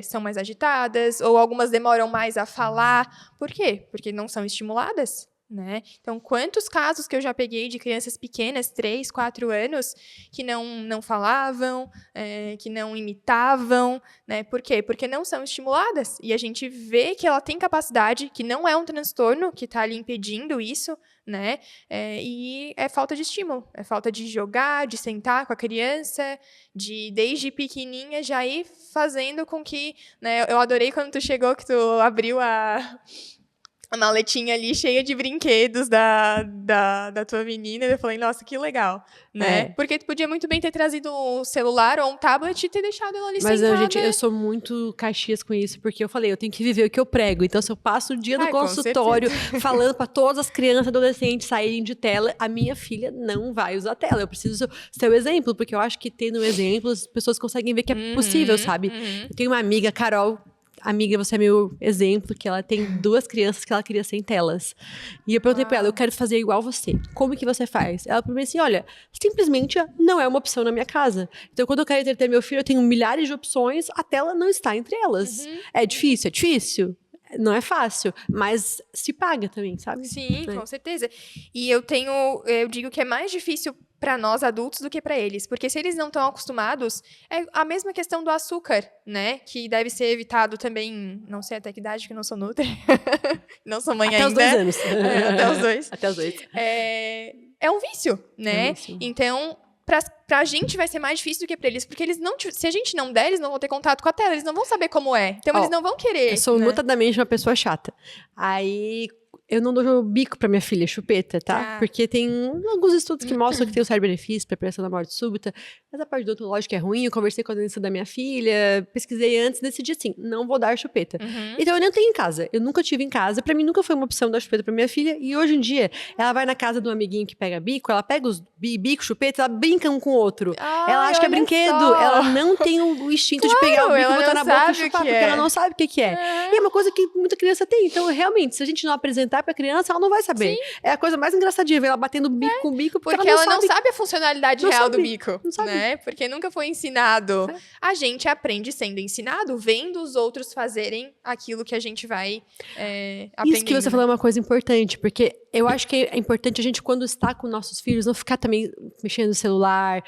são mais agitadas, ou algumas demoram mais a falar. Por quê? Porque não são estimuladas, né? Então, quantos casos que eu já peguei de crianças pequenas, 3, 4 anos, que não falavam, que não imitavam, né? Por quê? Porque não são estimuladas. E a gente vê que ela tem capacidade, que não é um transtorno que está ali impedindo isso, né? E é falta de estímulo, é falta de jogar, de sentar com a criança, de desde pequenininha já ir fazendo com que, né? Eu adorei quando tu chegou, que tu abriu a maletinha ali cheia de brinquedos da tua menina. Eu falei, nossa, que legal, né? Porque tu podia muito bem ter trazido um celular ou um tablet e ter deixado ela ali sentada. Mas, gente, eu sou muito Caxias com isso, porque eu falei, eu tenho que viver o que eu prego. Então, se eu passo o dia no consultório falando para todas as crianças e adolescentes saírem de tela, a minha filha não vai usar tela. Eu preciso ser o exemplo, porque eu acho que tendo um exemplo, as pessoas conseguem ver que é possível, sabe? Eu tenho uma amiga, Carol. Amiga, você é meu exemplo, que ela tem 2 crianças que ela queria sem telas. E eu perguntei pra ela, eu quero fazer igual você. Como que você faz? Ela falou assim, olha, simplesmente não é uma opção na minha casa. Então, quando eu quero entreter meu filho, eu tenho milhares de opções, a tela não está entre elas. É difícil? É difícil. Não é fácil, mas se paga também, sabe? Sim, com certeza. E eu digo que é mais difícil para nós adultos do que para eles, porque se eles não estão acostumados, é a mesma questão do açúcar, né, que deve ser evitado também, não sei até que idade, que eu não sou nutri, não sou mãe ainda. Até os 2 anos. Até os 2. Até os 2. É um vício, né? Então, pra gente vai ser mais difícil do que pra eles, porque eles não, se a gente não der, eles não vão ter contato com a tela, eles não vão saber como é. Então, eles não vão querer. Eu sou notadamente uma pessoa chata. Aí, eu não dou bico pra minha filha, chupeta, tá? Porque tem alguns estudos que mostram que tem um certo benefício pra prevenção da morte súbita. Mas a parte odontológica é ruim. Eu conversei com a dentista da minha filha, pesquisei antes, decidi assim, não vou dar chupeta. Então eu nem tenho em casa. Eu nunca tive em casa. Pra mim nunca foi uma opção dar chupeta pra minha filha. E hoje em dia, ela vai na casa de um amiguinho que pega bico, ela pega os bico, chupeta, ela brinca um com o outro. Ela acha que é brinquedo. Só. Ela não tem o instinto de pegar o bico e botar na boca e chupar, porque ela não sabe o que é. E é uma coisa que muita criança tem. Então, realmente, se a gente não apresentar pra criança, ela não vai saber. Sim. É a coisa mais engraçadinha, ver ela batendo bico com o bico, porque ela não sabe a funcionalidade real do bico. Não sabe. Né? Porque nunca foi ensinado. A gente aprende sendo ensinado, vendo os outros fazerem aquilo que a gente vai aprendendo. Isso que você falou é uma coisa importante, porque eu acho que é importante a gente, quando está com nossos filhos, não ficar também mexendo no celular,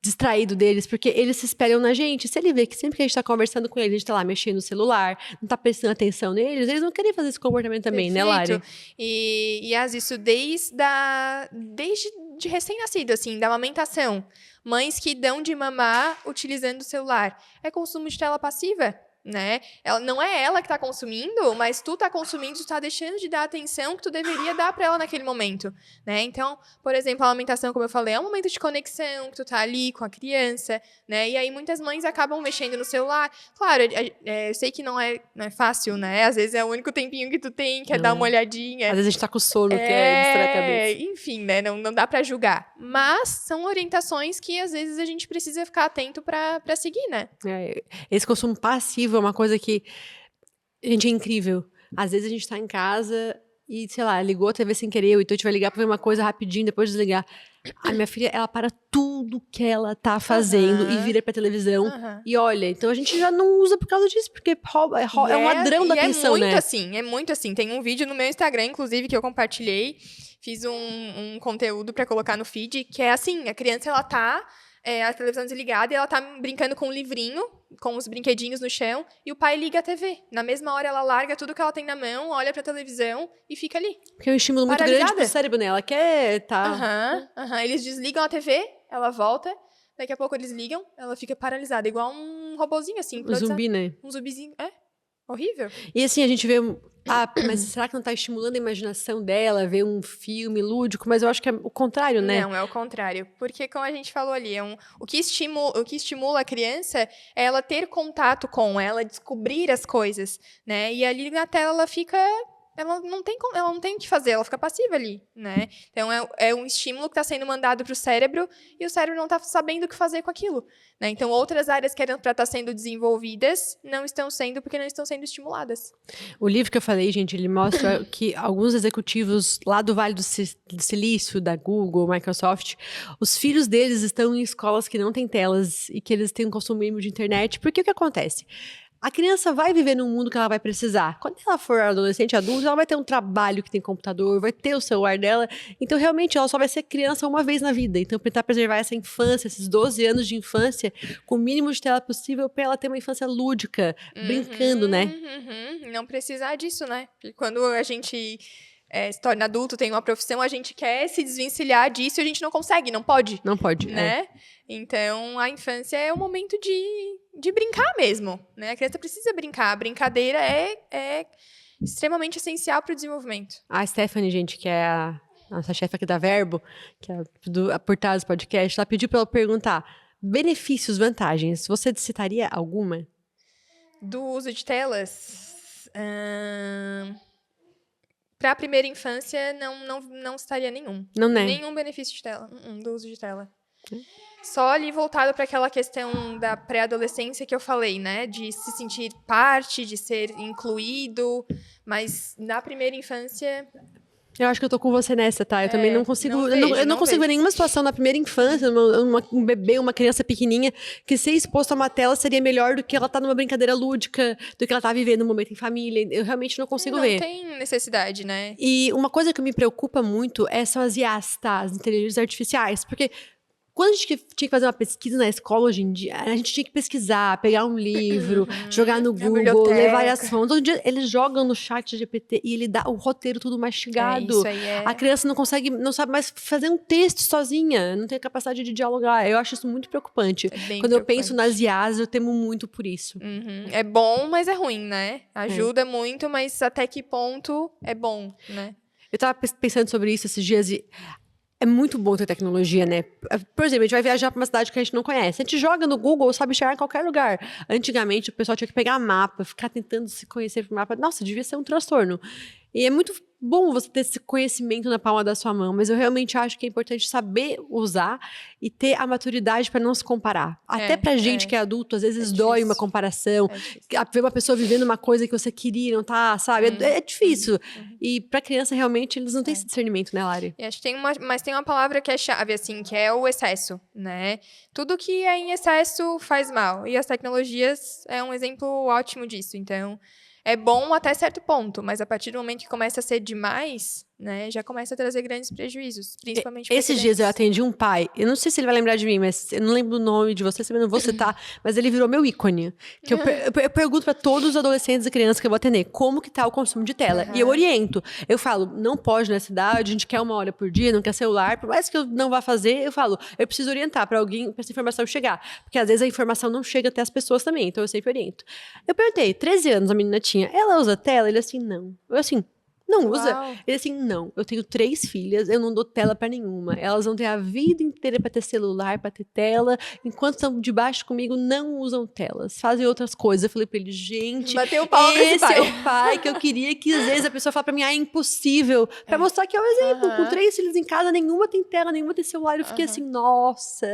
distraído deles, porque eles se espelham na gente. Se ele vê que sempre que a gente está conversando com eles, a gente tá lá mexendo no celular, não tá prestando atenção neles, eles não querem fazer esse comportamento também, Perfeito. Né, Lari? E isso desde de recém-nascido, assim, da amamentação. Mães que dão de mamar utilizando o celular. É consumo de tela passiva, né? Não é ela que tá consumindo, mas tu tá consumindo, tu tá deixando de dar a atenção que tu deveria dar pra ela naquele momento, né? Então, por exemplo, a amamentação, como eu falei, é um momento de conexão, que tu tá ali com a criança, né? E aí muitas mães acabam mexendo no celular. Claro, eu sei que não é fácil, né? Às vezes é o único tempinho que tu tem, quer dar uma olhadinha. Às vezes a gente tá com sono, quer distrair a cabeça. Enfim, né? Não dá pra julgar. Mas são orientações que às vezes a gente precisa ficar atento pra seguir, né? Esse consumo passivo é uma coisa que, gente, é incrível. Às vezes a gente tá em casa e, sei lá, ligou a TV sem querer, então a gente vai ligar pra ver uma coisa rapidinho, depois desligar. A minha filha, ela para tudo que ela tá fazendo e vira pra televisão e olha. Então a gente já não usa por causa disso, porque é um ladrão da atenção, né? É muito assim. Tem um vídeo no meu Instagram, inclusive, que eu compartilhei. Fiz um conteúdo pra colocar no feed, que é assim, a criança, ela tá... a televisão desligada e ela tá brincando com um livrinho, com os brinquedinhos no chão, e o pai liga a TV. Na mesma hora, ela larga tudo que ela tem na mão, olha pra televisão e fica ali. Porque é um estímulo muito grande pro cérebro, né? Ela quer Eles desligam a TV, ela volta, daqui a pouco eles ligam, ela fica paralisada, igual um robozinho, assim. Um zumbi, né? Um zumbizinho, horrível. E assim, a gente vê... mas será que não tá estimulando a imaginação dela, ver um filme lúdico? Mas eu acho que é o contrário, né? Não, é o contrário. Porque, como a gente falou ali, o que estimula a criança é ela ter contato com ela, descobrir as coisas, né? E ali na tela ela fica... Ela não tem o que fazer, ela fica passiva ali, né? Então, é um estímulo que está sendo mandado para o cérebro e o cérebro não está sabendo o que fazer com aquilo, né? Então, outras áreas que eram para estar sendo desenvolvidas não estão sendo porque não estão sendo estimuladas. O livro que eu falei, gente, ele mostra que alguns executivos lá do Vale do Silício, da Google, Microsoft, os filhos deles estão em escolas que não têm telas e que eles têm um consumo mínimo de internet. Porque o que acontece? A criança vai viver num mundo que ela vai precisar. Quando ela for adolescente, adulta, ela vai ter um trabalho que tem computador, vai ter o celular dela. Então, realmente, ela só vai ser criança uma vez na vida. Então, tentar preservar essa infância, esses 12 anos de infância, com o mínimo de tela possível, para ela ter uma infância lúdica, brincando, né? Não precisar disso, né? Porque quando a gente... se torna adulto, tem uma profissão, a gente quer se desvencilhar disso e a gente não consegue, não pode. Não pode, né? Então, a infância é o momento de brincar mesmo, né? A criança precisa brincar. A brincadeira é extremamente essencial para o desenvolvimento. A Stephanie, gente, que é a nossa chefe aqui da Verbo, que é a por trás do podcast, ela pediu para eu perguntar benefícios, vantagens. Você citaria alguma? Do uso de telas... Para a primeira infância, não estaria nenhum. Não, né? Nenhum benefício de tela, do uso de tela. Só ali voltado para aquela questão da pré-adolescência que eu falei, né? De se sentir parte, de ser incluído. Mas na primeira infância... Eu acho que eu tô com você nessa, tá? Eu também não consigo... Eu não consigo vejo. ver nenhuma situação na primeira infância, um bebê, uma criança pequenininha, que ser exposto a uma tela seria melhor do que ela tá numa brincadeira lúdica, do que ela tá vivendo um momento em família. Eu realmente não consigo ver. Não tem necessidade, né? E uma coisa que me preocupa muito são as IAs, tá? As inteligências artificiais. Porque Quando a gente tinha que fazer uma pesquisa na escola hoje em dia, a gente tinha que pesquisar, pegar um livro, jogar no Google, biblioteca. ler várias fontes. Hoje em dia, eles jogam no chat GPT e ele dá o roteiro tudo mastigado. Isso aí A criança não sabe mais fazer um texto sozinha, não tem a capacidade de dialogar. Eu acho isso muito preocupante. Quando eu penso nas IAs, eu temo muito por isso. É bom, mas é ruim, né? Ajuda muito, mas até que ponto é bom, né? Eu tava pensando sobre isso esses dias e é muito bom ter tecnologia, né? Por exemplo, a gente vai viajar para uma cidade que a gente não conhece. A gente joga no Google, sabe chegar em qualquer lugar. Antigamente, o pessoal tinha que pegar mapa, ficar tentando se conhecer por mapa. Nossa, devia ser um transtorno. E é muito bom você ter esse conhecimento na palma da sua mão, mas eu realmente acho que é importante saber usar e ter a maturidade para não se comparar. Até pra gente que é adulto, às vezes dói uma comparação. Ver uma pessoa vivendo uma coisa que você queria, não tá, sabe? É difícil. E pra criança, realmente, eles não têm esse discernimento, né, Lari? E acho que mas tem uma palavra que é chave, assim, que é o excesso, né? Tudo que é em excesso faz mal. E as tecnologias é um exemplo ótimo disso. Então, é bom até certo ponto, mas a partir do momento que começa a ser demais, né, já começa a trazer grandes prejuízos, principalmente para Esses dias eu atendi um pai, eu não sei se ele vai lembrar de mim, mas eu não lembro o nome de você, eu não vou citar, mas ele virou meu ícone. Que eu pergunto para todos os adolescentes e crianças que eu vou atender, como que tá o consumo de tela? E eu oriento. Eu falo, não pode nessa idade, a gente quer 1 hora por dia, não quer celular, por mais que eu não vá fazer, eu falo, eu preciso orientar para alguém, para essa informação chegar. Porque às vezes a informação não chega até as pessoas também, então eu sempre oriento. Eu perguntei, 13 anos a menina tinha, ela usa tela? Ele assim, não. Eu assim, não usa? Uau. Ele assim, não, eu tenho 3 filhas, eu não dou tela pra nenhuma. Elas vão ter a vida inteira pra ter celular, pra ter tela. Enquanto estão debaixo comigo, não usam telas. Fazem outras coisas. Eu falei pra ele, gente, bateu o pau nesse esse pai. é o pai que eu queria que às vezes a pessoa fala pra mim, é impossível. Pra mostrar que é o exemplo. Com 3 filhos em casa, nenhuma tem tela, nenhuma tem celular. Eu fiquei assim, nossa...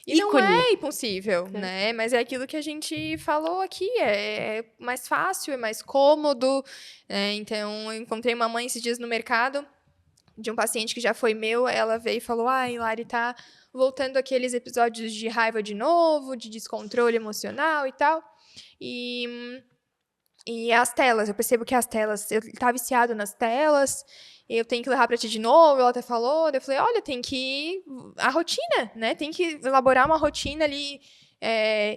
E não é impossível, né? Mas é aquilo que a gente falou aqui. É mais fácil, é mais cômodo. Então, eu encontrei uma mãe esses dias no mercado de um paciente que já foi meu. Ela veio e falou, ai, Lari, tá voltando aqueles episódios de raiva de novo, de descontrole emocional e tal. E as telas, eu percebo que as telas... Ele tá viciado nas telas... Eu tenho que levar para ti de novo, ela até falou. Eu falei, olha, tem que... A rotina, né? Tem que elaborar uma rotina ali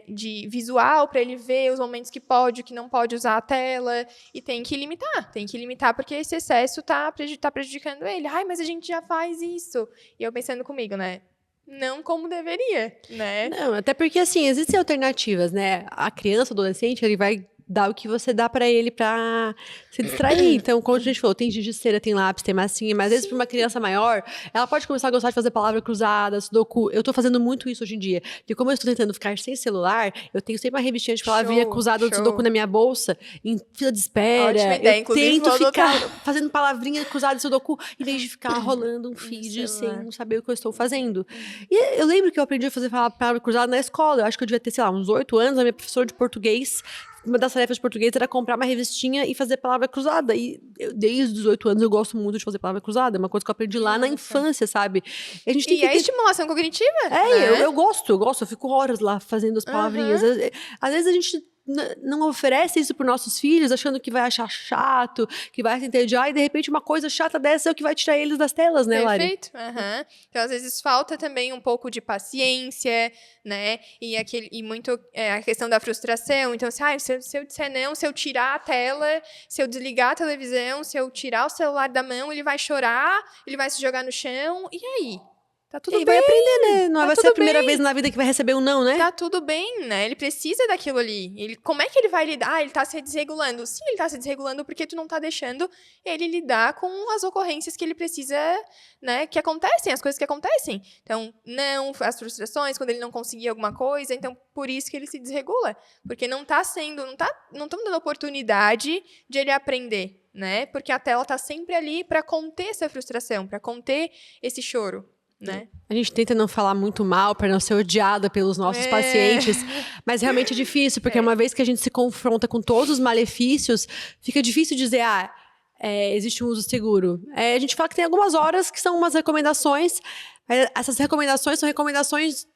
de visual para ele ver os momentos que pode, que não pode usar a tela. E tem que limitar, porque esse excesso tá prejudicando ele. Ai, mas a gente já faz isso. E eu pensando comigo, né? Não como deveria, né? Não, até porque, assim, existem alternativas, né? A criança, o adolescente, ele vai dar o que você dá pra ele pra se distrair. Então, como a gente falou, tem giz de cera, tem lápis, tem massinha, mas às vezes pra uma criança maior, ela pode começar a gostar de fazer palavra cruzada, sudoku. Eu tô fazendo muito isso hoje em dia. Porque como eu estou tentando ficar sem celular, eu tenho sempre uma revistinha de palavrinha cruzada do sudoku na minha bolsa, em fila de espera. Ótima ideia, eu tento vou ficar fazendo palavrinha cruzada de sudoku, em vez de ficar rolando um feed sem saber o que eu estou fazendo. E eu lembro que eu aprendi a fazer palavra cruzada na escola. Eu acho que eu devia ter, sei lá, uns 8 anos. A minha professora de português, uma das tarefas de português era comprar uma revistinha e fazer palavra cruzada. E desde os 8 anos eu gosto muito de fazer palavra cruzada. É uma coisa que eu aprendi lá na infância, sabe? E a gente tem que ter... estimulação cognitiva, né? eu gosto. Eu fico horas lá fazendo as palavrinhas. Às vezes a gente não oferece isso para nossos filhos, achando que vai achar chato, que vai se entediar, e de repente uma coisa chata dessa é o que vai tirar eles das telas, né, Lari? Perfeito. Então, às vezes, falta também um pouco de paciência, né? E muito a questão da frustração. Então, se eu disser não, se eu tirar a tela, se eu desligar a televisão, se eu tirar o celular da mão, ele vai chorar, ele vai se jogar no chão, e aí? Tá tudo bem. Vai aprender, né? Não vai ser a primeira bem. vez na vida que vai receber um não, né? Tá tudo bem, né? Ele precisa daquilo ali. Como é que ele vai lidar? Ele tá se desregulando. Sim, ele tá se desregulando porque tu não tá deixando ele lidar com as ocorrências que ele precisa, né? Que acontecem, as coisas que acontecem. Então, não, as frustrações, quando ele não conseguir alguma coisa. Então, por isso que ele se desregula. Porque não estão dando oportunidade de ele aprender, né? Porque a tela tá sempre ali para conter essa frustração, para conter esse choro. Né? A gente tenta não falar muito mal para não ser odiada pelos nossos pacientes, mas realmente é difícil, porque uma vez que a gente se confronta com todos os malefícios, fica difícil dizer, existe um uso seguro. A gente fala que tem algumas horas que são umas recomendações, mas essas recomendações são recomendações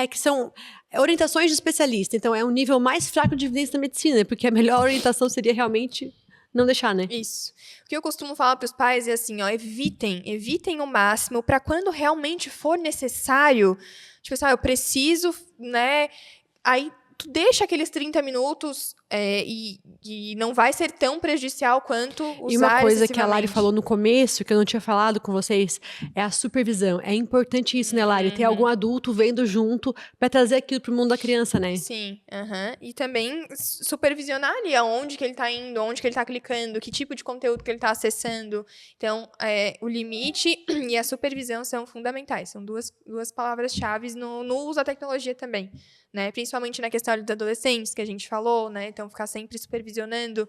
que são orientações de especialista, então é um nível mais fraco de evidência da medicina, porque a melhor orientação seria realmente não deixar, né? Isso. O que eu costumo falar para os pais é assim, ó, evitem o máximo para quando realmente for necessário, tipo assim, eu preciso, né? Aí tu deixa aqueles 30 minutos e não vai ser tão prejudicial quanto usar E uma coisa que a Lari excessivamente. falou no começo, que eu não tinha falado com vocês, é a supervisão. É importante isso, né, Lari? Ter algum adulto vendo junto pra trazer aquilo pro mundo da criança, né? Sim, e também supervisionar ali aonde que ele tá indo, onde que ele tá clicando, que tipo de conteúdo que ele tá acessando. Então, o limite e a supervisão são fundamentais. São duas palavras-chave no uso da tecnologia também, né? Principalmente na questão dos adolescentes, que a gente falou, né? Então, ficar sempre supervisionando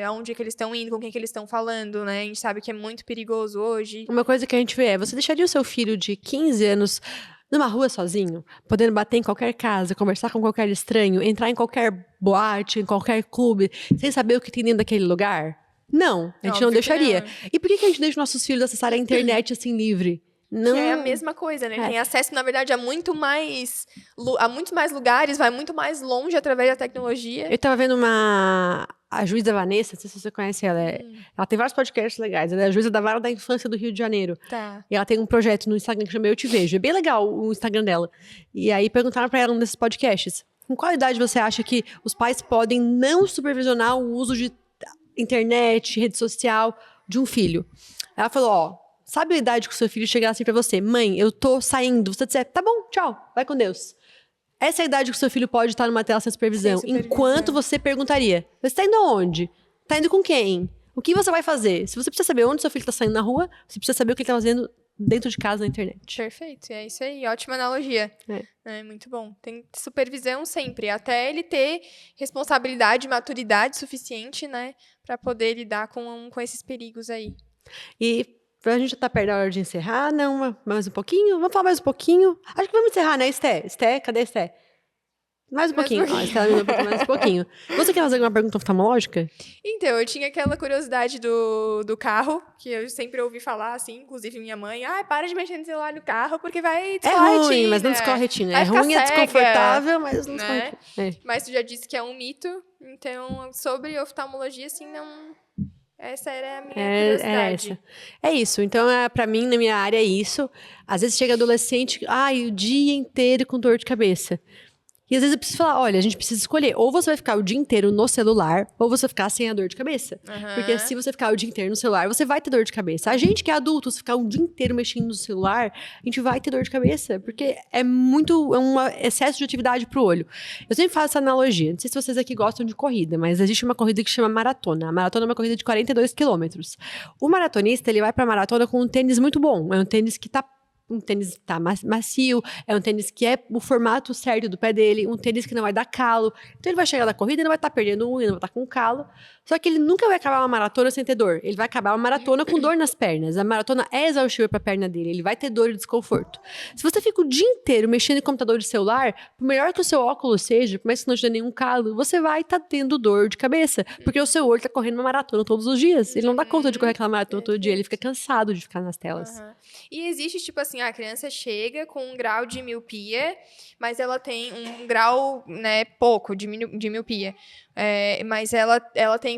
aonde que eles estão indo, com quem que eles estão falando, né? A gente sabe que é muito perigoso hoje. Uma coisa que a gente vê você deixaria o seu filho de 15 anos numa rua sozinho, podendo bater em qualquer casa, conversar com qualquer estranho, entrar em qualquer boate, em qualquer clube, sem saber o que tem dentro daquele lugar? Não, a gente Óbvio não que deixaria. não. E por que a gente deixa nossos filhos acessarem a internet assim livre? Não. Que é a mesma coisa, né? Ele tem acesso, na verdade, a muitos mais lugares, vai muito mais longe através da tecnologia. Eu tava vendo a juíza Vanessa, não sei se você conhece ela. Ela tem vários podcasts legais. Ela é a juíza da Vara da Infância do Rio de Janeiro. Tá. E ela tem um projeto no Instagram que chama Eu Te Vejo. É bem legal o Instagram dela. E aí perguntaram pra ela num desses podcasts: com qual idade você acha que os pais podem não supervisionar o uso de internet, rede social de um filho? Ela falou, ó, sabe a idade que o seu filho chegar assim pra você? Mãe, eu tô saindo. Você disser, tá bom, tchau, vai com Deus. Essa é a idade que o seu filho pode estar numa tela sem supervisão. Sem supervisão. Enquanto você perguntaria, você tá indo aonde? Tá indo com quem? O que você vai fazer? Se você precisa saber onde seu filho tá saindo na rua, você precisa saber o que ele tá fazendo dentro de casa na internet. Perfeito, é isso aí. Ótima analogia. É muito bom. Tem supervisão sempre, até ele ter responsabilidade, maturidade suficiente, né, pra poder lidar com esses perigos aí. E a gente já tá perto da hora de encerrar, não? Mais um pouquinho? Vamos falar mais um pouquinho? Acho que vamos encerrar, né, Esté? Esté, cadê a Esté? Mais um pouquinho. Ó, Esté, mais um pouquinho. Você quer fazer alguma pergunta oftalmológica? Então, eu tinha aquela curiosidade do carro, que eu sempre ouvi falar, assim, inclusive minha mãe, para de mexer no celular no carro, porque vai É descolar a ruim, retina. mas não descorre a retina. Vai É ficar ruim, é cega, desconfortável, mas não descorre a né? retina. Mas tu já disse que é um mito, então, sobre oftalmologia, assim, não... Essa era a minha curiosidade. É isso. Então, pra mim, na minha área, é isso. Às vezes chega adolescente, o dia inteiro com dor de cabeça. E às vezes eu preciso falar, olha, a gente precisa escolher. Ou você vai ficar o dia inteiro no celular, ou você vai ficar sem a dor de cabeça. Porque se você ficar o dia inteiro no celular, você vai ter dor de cabeça. A gente que é adulto, se ficar um dia inteiro mexendo no celular, a gente vai ter dor de cabeça. Porque é um excesso de atividade pro olho. Eu sempre faço essa analogia. Não sei se vocês aqui gostam de corrida, mas existe uma corrida que chama maratona. A maratona é uma corrida de 42 quilômetros. O maratonista, ele vai pra maratona com um tênis muito bom. É um tênis que um tênis tá macio, é um tênis que é o formato certo do pé dele, um tênis que não vai dar calo. Então ele vai chegar na corrida e não vai estar perdendo unha, não vai estar com calo. Só que ele nunca vai acabar uma maratona sem ter dor. Ele vai acabar uma maratona com dor nas pernas. A maratona é exaustiva pra perna dele, ele vai ter dor e desconforto. Se você fica o dia inteiro mexendo em computador e celular, por melhor que o seu óculos seja, por mais que não te dê nenhum calo, você vai estar tendo dor de cabeça, porque o seu olho tá correndo uma maratona todos os dias. Ele não dá conta de correr aquela maratona todo dia, ele fica cansado de ficar nas telas. E existe, tipo assim, a criança chega com um grau de miopia, mas ela tem um grau, né, pouco de miopia. Mas ela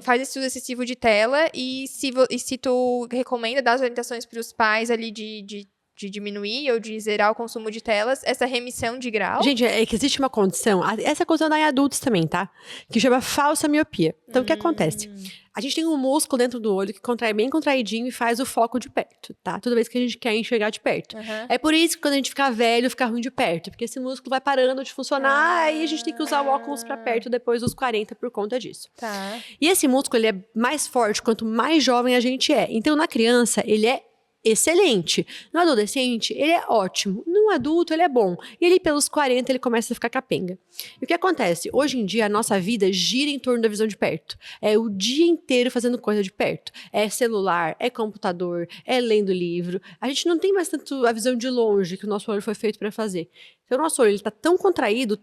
faz esse uso excessivo de tela e se tu recomenda dar as orientações para os pais ali de diminuir ou de zerar o consumo de telas, essa remissão de grau. Gente, é que existe uma condição, essa condição dá em adultos também, tá? Que chama falsa miopia. Então, o que acontece? A gente tem um músculo dentro do olho que contrai bem contraidinho e faz o foco de perto, tá? Toda vez que a gente quer enxergar de perto. É por isso que quando a gente ficar velho, fica ruim de perto. Porque esse músculo vai parando de funcionar e a gente tem que usar o óculos pra perto depois dos 40 por conta disso. Tá. E esse músculo, ele é mais forte quanto mais jovem a gente é. Então, na criança, ele é excelente. No adolescente, ele é ótimo. No adulto, ele é bom. E ali pelos 40, ele começa a ficar capenga. E o que acontece? Hoje em dia, a nossa vida gira em torno da visão de perto. É o dia inteiro fazendo coisa de perto. É celular, é computador, é lendo livro. A gente não tem mais tanto a visão de longe que o nosso olho foi feito para fazer. Então, o nosso olho está tão contraído,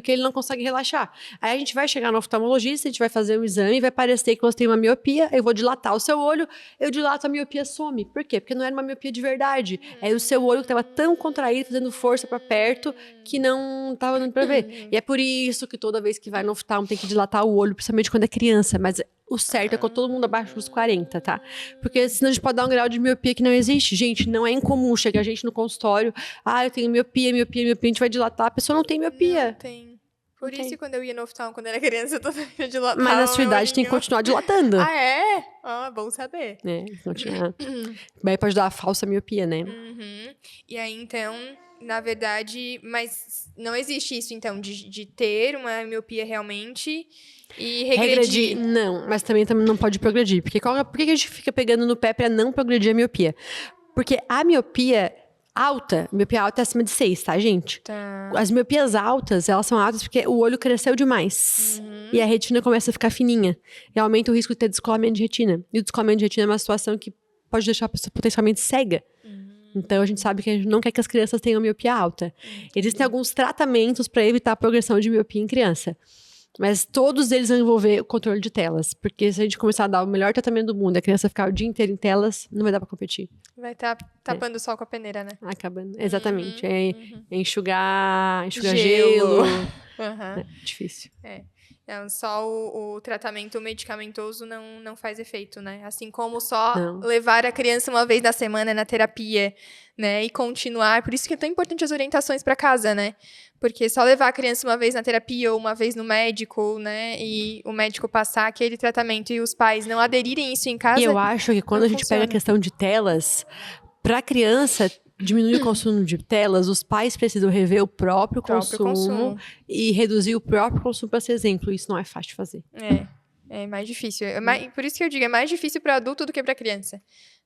que ele não consegue relaxar. Aí a gente vai chegar no oftalmologista, a gente vai fazer um exame, vai parecer que você tem uma miopia, eu vou dilatar o seu olho, eu dilato a miopia some. Por quê? Porque não era uma miopia de verdade. Era o seu olho que estava tão contraído, fazendo força para perto, que não estava dando para ver. E é por isso que toda vez que vai no oftalmo tem que dilatar o olho, principalmente quando é criança. Mas o certo é com todo mundo abaixo dos 40, tá? Porque senão a gente pode dar um grau de miopia que não existe. Gente, não é incomum chegar a gente no consultório, eu tenho miopia, a gente vai dilatar, a pessoa não tem miopia. Não tem. Por isso, quando eu ia no oftalmo, quando era criança, eu toda vez dilatava. Mas na sua idade tem que continuar dilatando. Ah, é? Bom saber. Não tinha... Daí pode dar a falsa miopia, né? E aí, então, na verdade... Mas não existe isso, então, de ter uma miopia realmente e regredir. Não, mas também não pode progredir. Porque por que a gente fica pegando no pé pra não progredir a miopia? Porque a miopia alta é acima de 6, tá, gente? Tá. As miopias altas, elas são altas porque o olho cresceu demais. E a retina começa a ficar fininha. E aumenta o risco de ter descolamento de retina. E o descolamento de retina é uma situação que pode deixar a pessoa potencialmente cega. Então, a gente sabe que a gente não quer que as crianças tenham miopia alta. Existem alguns tratamentos para evitar a progressão de miopia em criança. Mas todos eles vão envolver o controle de telas. Porque se a gente começar a dar o melhor tratamento do mundo e a criança ficar o dia inteiro em telas, não vai dar pra competir. Vai estar tapando o sol com a peneira, né? Acabando. Exatamente. Enxugar gelo. Difícil. Não, só o tratamento medicamentoso não faz efeito, né? Assim como só levar a criança uma vez na semana na terapia, né? E continuar. Por isso que é tão importante as orientações para casa, né? Porque só levar a criança uma vez na terapia ou uma vez no médico, né? E o médico passar aquele tratamento e os pais não aderirem isso em casa. E eu acho que quando a gente pega a questão de telas, para criança diminuir o consumo de telas, os pais precisam rever o próprio consumo e reduzir o próprio consumo para ser exemplo. Isso não é fácil de fazer. É mais difícil. Por isso que eu digo, é mais difícil para adulto do que para criança,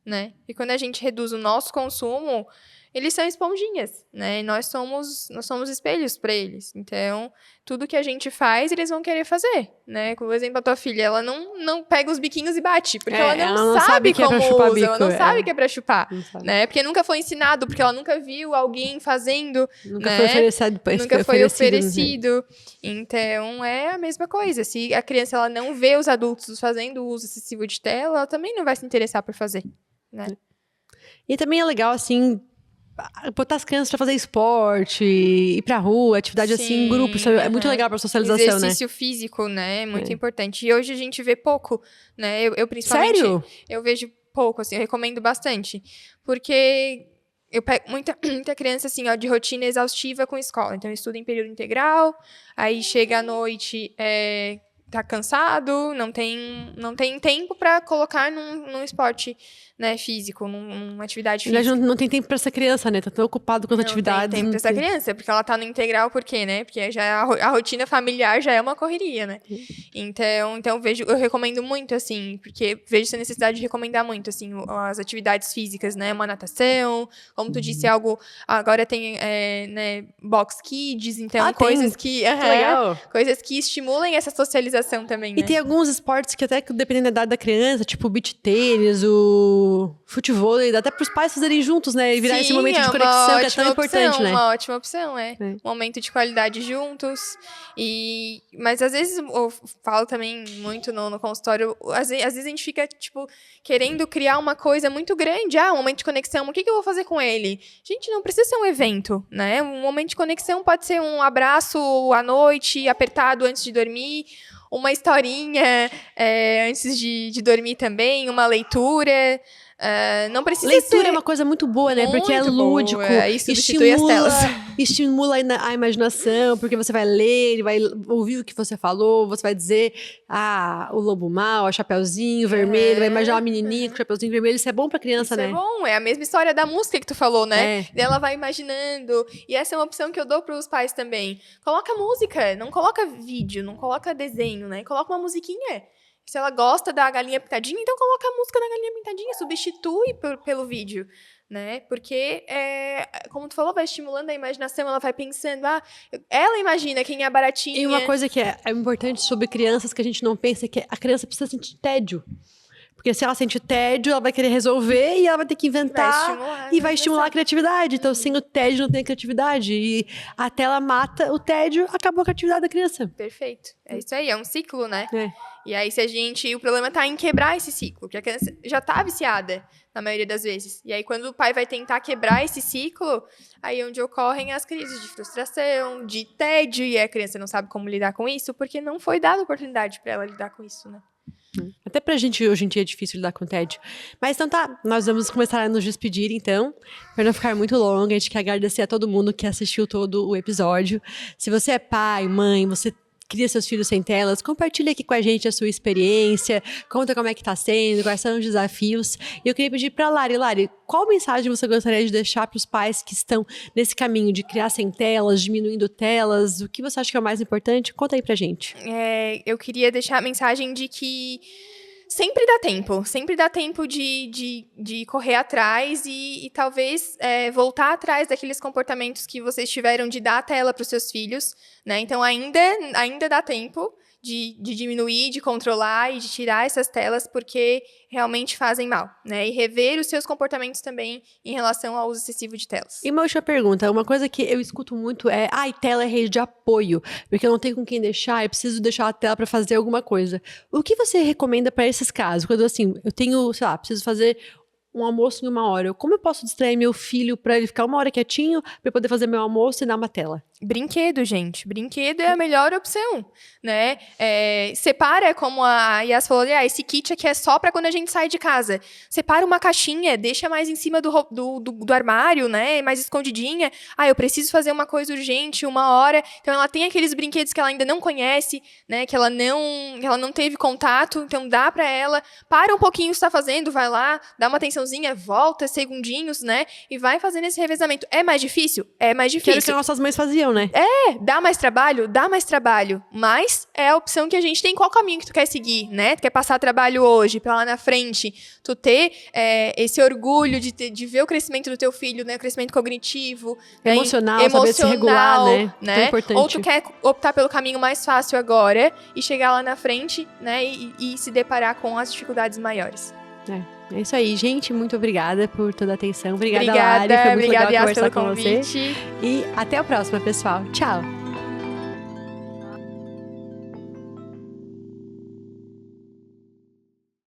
né? E quando a gente reduz o nosso consumo, eles são esponjinhas, né? E nós somos espelhos para eles. Então, tudo que a gente faz, eles vão querer fazer, né? Como exemplo, a tua filha, ela não pega os biquinhos e bate, porque ela não sabe como usa, ela não sabe que é pra chupar, né? Porque nunca foi ensinado, porque ela nunca viu alguém fazendo, nunca né? Nunca foi oferecido. Então, é a mesma coisa. Se a criança ela não vê os adultos fazendo uso excessivo de tela, ela também não vai se interessar por fazer, né? E também é legal, assim, botar as crianças pra fazer esporte, ir pra rua, atividade assim em grupo. Isso é muito legal pra socialização, exercício físico, né? É muito importante. E hoje a gente vê pouco, né? Eu principalmente... Sério? Eu vejo pouco, assim, eu recomendo bastante. Porque eu pego muita criança, assim, ó, de rotina exaustiva com escola. Então, estuda em período integral, aí chega à noite... tá cansado, não tem tempo para colocar num esporte, né, físico, numa atividade física. Não tem tempo para essa criança, né? Tá tão ocupado com as atividades. Não tem tempo para essa criança, porque ela tá no integral, por quê, né? Porque já a rotina familiar já é uma correria, né? Então eu recomendo muito, assim, porque vejo essa necessidade de recomendar muito, assim, as atividades físicas, né? Uma natação, como tu disse, algo... Agora tem, né, box kids, então coisas que legal. Coisas que estimulem essa socialização também, né? E tem alguns esportes que até dependendo da idade da criança, tipo o beach tênis, o futebol, dá até pros pais fazerem juntos, né? E virar esse momento de conexão que é tão importante, né? Uma ótima opção, Um momento de qualidade juntos. Mas às vezes, eu falo também muito no consultório, às vezes a gente fica, tipo, querendo criar uma coisa muito grande. Um momento de conexão, o que eu vou fazer com ele? Gente, não precisa ser um evento, né? Um momento de conexão pode ser um abraço à noite, apertado antes de dormir, uma historinha antes de dormir também, uma leitura. Não precisa leitura ser... é uma coisa muito boa, né? Porque é lúdico, substitui as telas. Estimula a imaginação, porque você vai ler, ele vai ouvir o que você falou, você vai dizer, o lobo mau, a Chapeuzinho Vermelho, vai imaginar uma menininha com o Chapeuzinho Vermelho, isso é bom pra criança, né? Isso é bom, é a mesma história da música que tu falou, né? Ela vai imaginando, e essa é uma opção que eu dou pros pais também. Coloca música, não coloca vídeo, não coloca desenho, né? Coloca uma musiquinha. Se ela gosta da galinha pintadinha, então coloca a música da galinha pintadinha, substitui pelo vídeo, né? Porque, como tu falou, vai estimulando a imaginação, ela vai pensando, ela imagina quem é a baratinha. E uma coisa que é importante sobre crianças que a gente não pensa é que a criança precisa sentir tédio. Porque se ela sente tédio, ela vai querer resolver e ela vai ter que inventar e vai estimular a criatividade. Então, sem o tédio não tem a criatividade. E a tela mata o tédio, acabou a criatividade da criança. Perfeito. É isso aí, é um ciclo, né? É. E aí, o problema tá em quebrar esse ciclo, porque a criança já tá viciada, na maioria das vezes. E aí, quando o pai vai tentar quebrar esse ciclo, aí é onde ocorrem as crises de frustração, de tédio, e a criança não sabe como lidar com isso, porque não foi dada oportunidade para ela lidar com isso, né? Até pra gente, hoje em dia, é difícil lidar com tédio. Mas então tá, nós vamos começar a nos despedir, então. Pra não ficar muito longo, a gente quer agradecer a todo mundo que assistiu todo o episódio. Se você é pai, mãe, você cria seus filhos sem telas, compartilha aqui com a gente a sua experiência, conta como é que tá sendo, quais são os desafios. E eu queria pedir pra Lari. Lari, qual mensagem você gostaria de deixar pros pais que estão nesse caminho de criar sem telas, diminuindo telas? O que você acha que é o mais importante? Conta aí pra gente. Eu queria deixar a mensagem de que sempre dá tempo de correr atrás e talvez voltar atrás daqueles comportamentos que vocês tiveram de dar a tela para os seus filhos, né? Então ainda dá tempo de diminuir, de controlar e de tirar essas telas, porque realmente fazem mal, né? E rever os seus comportamentos também em relação ao uso excessivo de telas. E uma última pergunta, uma coisa que eu escuto muito é, tela é rede de apoio, porque eu não tenho com quem deixar, eu preciso deixar a tela para fazer alguma coisa. O que você recomenda para esses casos? Quando assim, eu tenho, sei lá, preciso fazer um almoço em 1 hora, como eu posso distrair meu filho para ele ficar 1 hora quietinho, para eu poder fazer meu almoço e dar uma tela? Brinquedo, gente. Brinquedo é a melhor opção, né? Separa, como a Yas falou, esse kit aqui é só para quando a gente sai de casa. Separa uma caixinha, deixa mais em cima do armário, né? Mais escondidinha. Eu preciso fazer uma coisa urgente, 1 hora. Então, ela tem aqueles brinquedos que ela ainda não conhece, né? Que ela não teve contato. Então, dá para ela. Para um pouquinho o que está fazendo, vai lá, dá uma atençãozinha, volta, segundinhos, né? E vai fazendo esse revezamento. É mais difícil? É mais difícil. Que era o que nossas mães faziam, né? Dá mais trabalho, mas é a opção que a gente tem. Qual caminho que tu quer seguir, né? Tu quer passar trabalho hoje, pra lá na frente, tu ter esse orgulho de ver o crescimento do teu filho, né? O crescimento cognitivo, emocional, saber se regular, né? Tão importante. Ou tu quer optar pelo caminho mais fácil agora e chegar lá na frente, né? E se deparar com as dificuldades maiores. É isso aí, gente. Muito obrigada por toda a atenção. Obrigada, Lari. Foi muito legal conversar com você. E até a próxima, pessoal. Tchau.